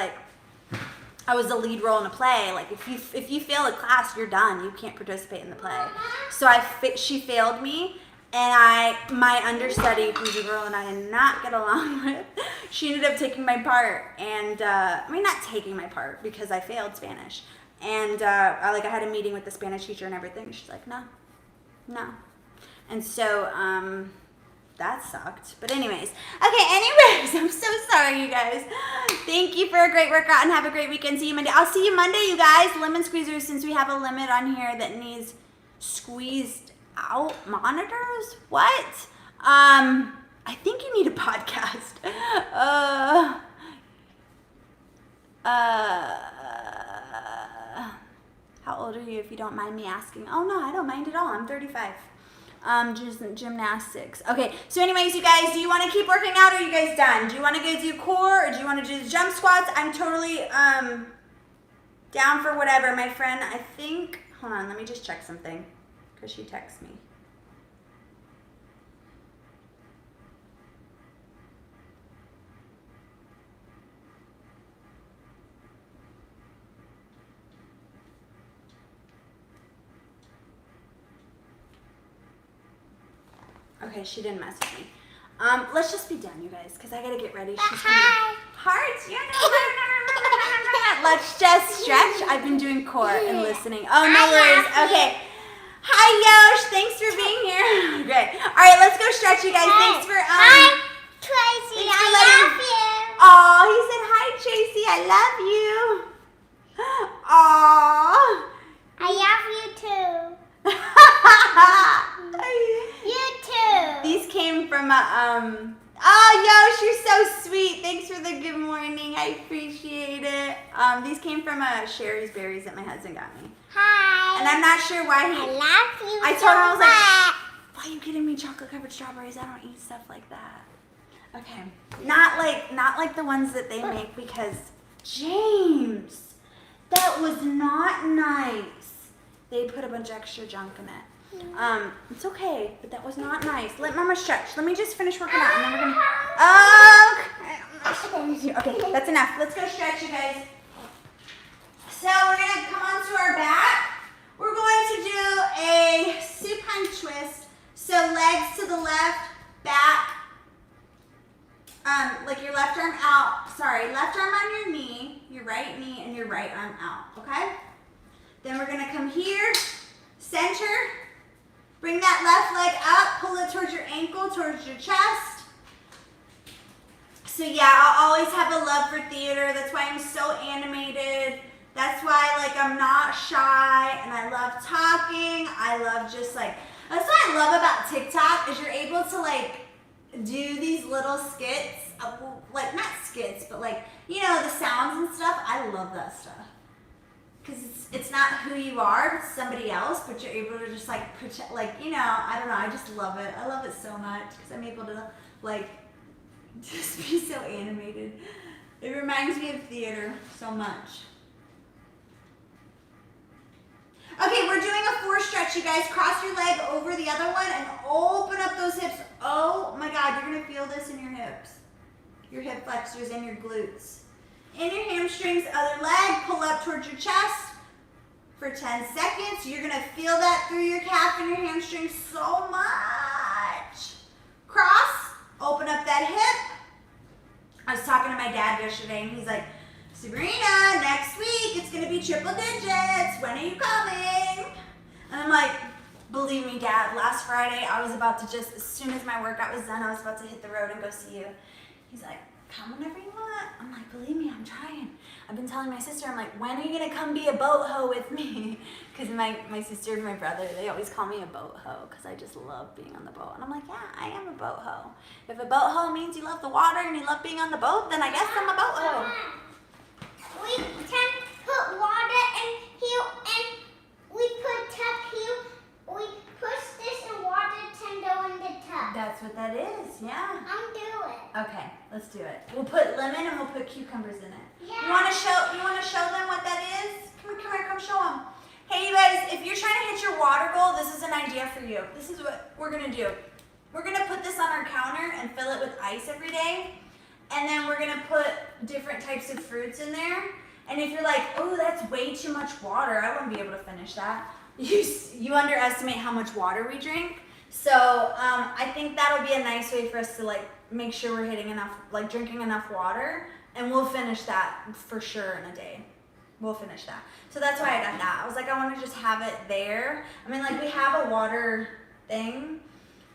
the lead role in a play. Like if you fail a class, you're done. You can't participate in the play. So she failed me, my understudy, who's a girl and I did not get along with, she ended up taking my part, and I mean, not taking my part because I failed Spanish, and I had a meeting with the Spanish teacher and everything. She's like, no, and so that sucked. But anyways, I'm so sorry, you guys. Thank you for a great workout and have a great weekend. See you Monday. I'll see you Monday, you guys. Lemon squeezers, since we have a limit on here that needs squeezed out monitors. What? I think you need a podcast. How old are you, if you don't mind me asking? Oh no, I don't mind at all. I'm 35. Just gymnastics. Okay, so anyways, you guys, do you want to keep working out, or are you guys done? Do you want to go do core, or do you want to do the jump squats? I'm totally down for whatever. My friend, I think, hold on, let me just check something, because she texted me. Okay, she didn't message me. Let's just be done, you guys, because I gotta get ready. She's Hi. Hearts, you know. Let's just stretch. I've been doing core and listening. Oh, no worries. Okay. Hi, Yosh. Thanks for being here. Great. All right, let's go stretch, you guys. Thanks for Hi, Tracy. I love you. Oh, he said hi, Tracy. I love you. Aw. I love you too. You too. These came from oh, Yosh, you're so sweet. Thanks for the good morning. I appreciate it. These came from Sherry's Berries that my husband got me. Hi. And I'm not sure why I love you. I told him, I was like, why are you getting me chocolate covered strawberries? I don't eat stuff like that. Okay. Not like the ones that they make, because James, that was not nice. They put a bunch of extra junk in it. It's okay, but that was not nice. Let Mama stretch. Let me just finish working out, and then we're gonna. Okay, that's enough. Let's go stretch, you guys. So we're gonna come onto our back. We're going to do a supine twist. So legs to the left, back. Like your left arm out. Sorry, left arm on your knee, your right knee, and your right arm out. Okay. Then we're gonna come here, center. Bring that left leg up, pull it towards your ankle, towards your chest. So yeah, I'll always have a love for theater. That's why I'm so animated. That's why I'm not shy, and I love talking. I love just that's what I love about TikTok, is you're able to do these little skits, not skits, but the sounds and stuff. I love that stuff. Because it's not who you are, it's somebody else, but you're able to just pretend, I don't know, I just love it. I love it so much, because I'm able to just be so animated. It reminds me of theater so much. Okay, we're doing a 4 stretch, you guys. Cross your leg over the other one and open up those hips. Oh my God, you're gonna feel this in your hips. Your hip flexors and your glutes. In your hamstrings, other leg, pull up towards your chest for 10 seconds. You're gonna feel that through your calf and your hamstring so much. Cross, open up that hip. I was talking to my dad yesterday, and he's like, Sabrina, next week it's gonna be triple digits. When are you coming? And I'm like, believe me, Dad, last Friday I was about to as soon as my workout was done, I was about to hit the road and go see you. He's like, come whenever you want. I'm like, believe me, I'm trying. I've been telling my sister, I'm like, when are you gonna come be a boat hoe with me? Because my sister and my brother, they always call me a boat hoe, because I just love being on the boat. And I'm like, yeah, I am a boat hoe. If a boat hoe means you love the water and you love being on the boat, then I guess I'm a boat hoe. We can put water in here, and we put tub here. We push this in water to go in the tub. That's what that is, yeah. I'm doing it. Okay, let's do it. We'll put lemon and we'll put cucumbers in it. Yeah. You want to show them what that is? Come here, come show them. Hey, you guys, if you're trying to hit your water goal, this is an idea for you. This is what we're gonna do. We're gonna put this on our counter and fill it with ice every day. And then we're gonna put different types of fruits in there. And if you're like, oh, that's way too much water, I wouldn't be able to finish that. You underestimate how much water we drink. So I think that'll be a nice way for us to like make sure we're hitting enough, like drinking enough water, and we'll finish that for sure in a day. We'll finish that. So that's why I got that. I was like, I want to just have it there. I mean, like we have a water thing,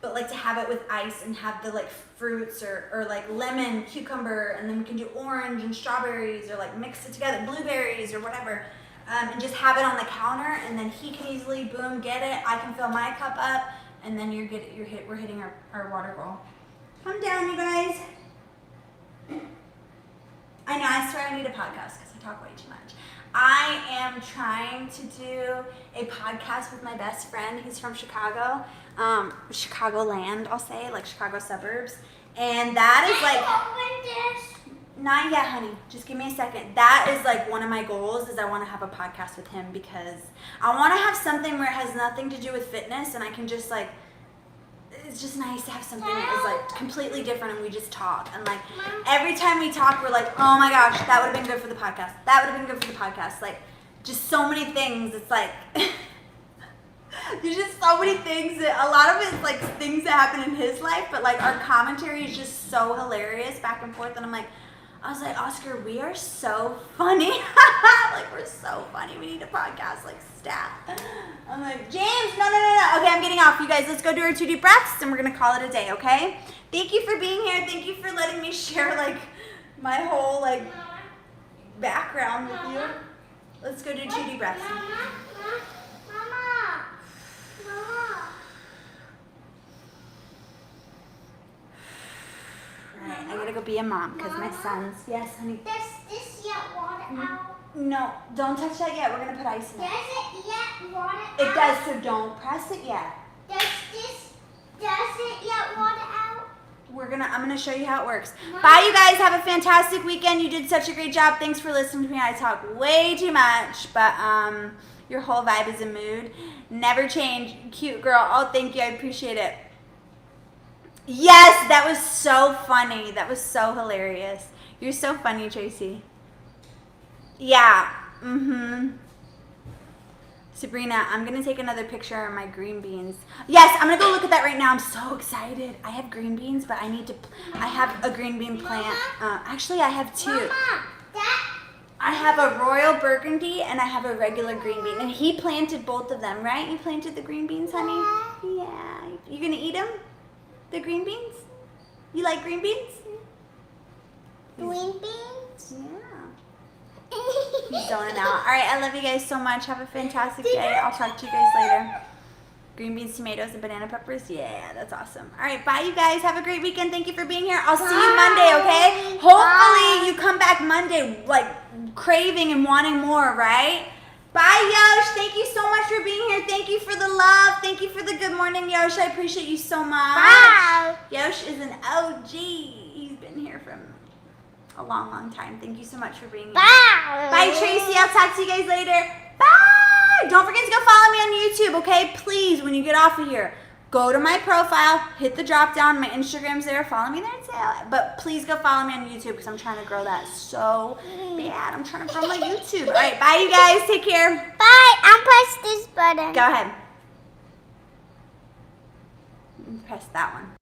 but like to have it with ice and have the like fruits or like lemon, cucumber, and then we can do orange and strawberries or like mix it together, blueberries or whatever, and just have it on the counter, and then he can easily boom get it. I can fill my cup up, and then we're hitting our water goal. Come down, you guys. I know, I swear I need a podcast because I talk way too much. I am trying to do a podcast with my best friend. He's from Chicago, Chicagoland, I'll say, like Chicago suburbs. And that is like, not yet, honey. Just give me a second. That is like one of my goals is I want to have a podcast with him because I want to have something where it has nothing to do with fitness and I can just like, it's just nice to have something that is like completely different and we just talk. And like every time we talk, we're like, oh my gosh, that would have been good for the podcast. That would have been good for the podcast. Like just so many things. It's like, there's just so many things that a lot of it's like things that happen in his life, but like our commentary is just so hilarious back and forth. And I'm like, I was like, Oscar, we are so funny. Like, we're so funny. We need a podcast, like, stat. I'm like, James, no. Okay, I'm getting off. You guys, let's go do our 2 deep breaths, and we're going to call it a day, okay? Thank you for being here. Thank you for letting me share, like, my whole, like, background with you. Let's go do 2 deep breaths. Mama. Alright, I gotta go be a mom because my son's. Yes, honey. Does this yet water out? No, don't touch that yet. We're gonna put ice in it. Does it yet water out? It does, so don't press it yet. Does it yet water out? I'm gonna show you how it works. Mom. Bye, you guys. Have a fantastic weekend. You did such a great job. Thanks for listening to me. I talk way too much, but your whole vibe is a mood. Never change. Cute girl. Oh, thank you. I appreciate it. Yes, that was so funny. That was so hilarious. You're so funny, Tracy. Yeah. Sabrina, I'm going to take another picture of my green beans. Yes, I'm going to go look at that right now. I'm so excited. I have green beans, but I have a green bean plant. Actually, I have 2. Mama, I have a royal burgundy and I have a regular green bean. And he planted both of them, right? You planted the green beans, honey? Yeah. You going to eat them? The green beans? You like green beans? green beans? Yeah. He's zoning out. All right, I love you guys so much. Have a fantastic day. I'll talk to you guys later. Green beans, tomatoes, and banana peppers. Yeah, that's awesome. All right, bye, you guys. Have a great weekend. Thank you for being here. I'll see you Monday, okay? Hopefully you come back Monday, like, craving and wanting more, right? Bye, Yosh. Thank you so much for being here. Thank you for the love. Thank you for the good morning, Yosh. I appreciate you so much. Bye. Yosh is an OG. He's been here from a long, long time. Thank you so much for being here. Bye. Bye, Tracy. I'll talk to you guys later. Bye. Don't forget to go follow me on YouTube, okay? Please, when you get off of here, go to my profile, hit the drop down. My Instagram's there. Follow me there too. But please go follow me on YouTube because I'm trying to grow that so bad. I'm trying to grow my YouTube. All right, bye, you guys. Take care. Bye. I'll press this button. Go ahead. Press that one.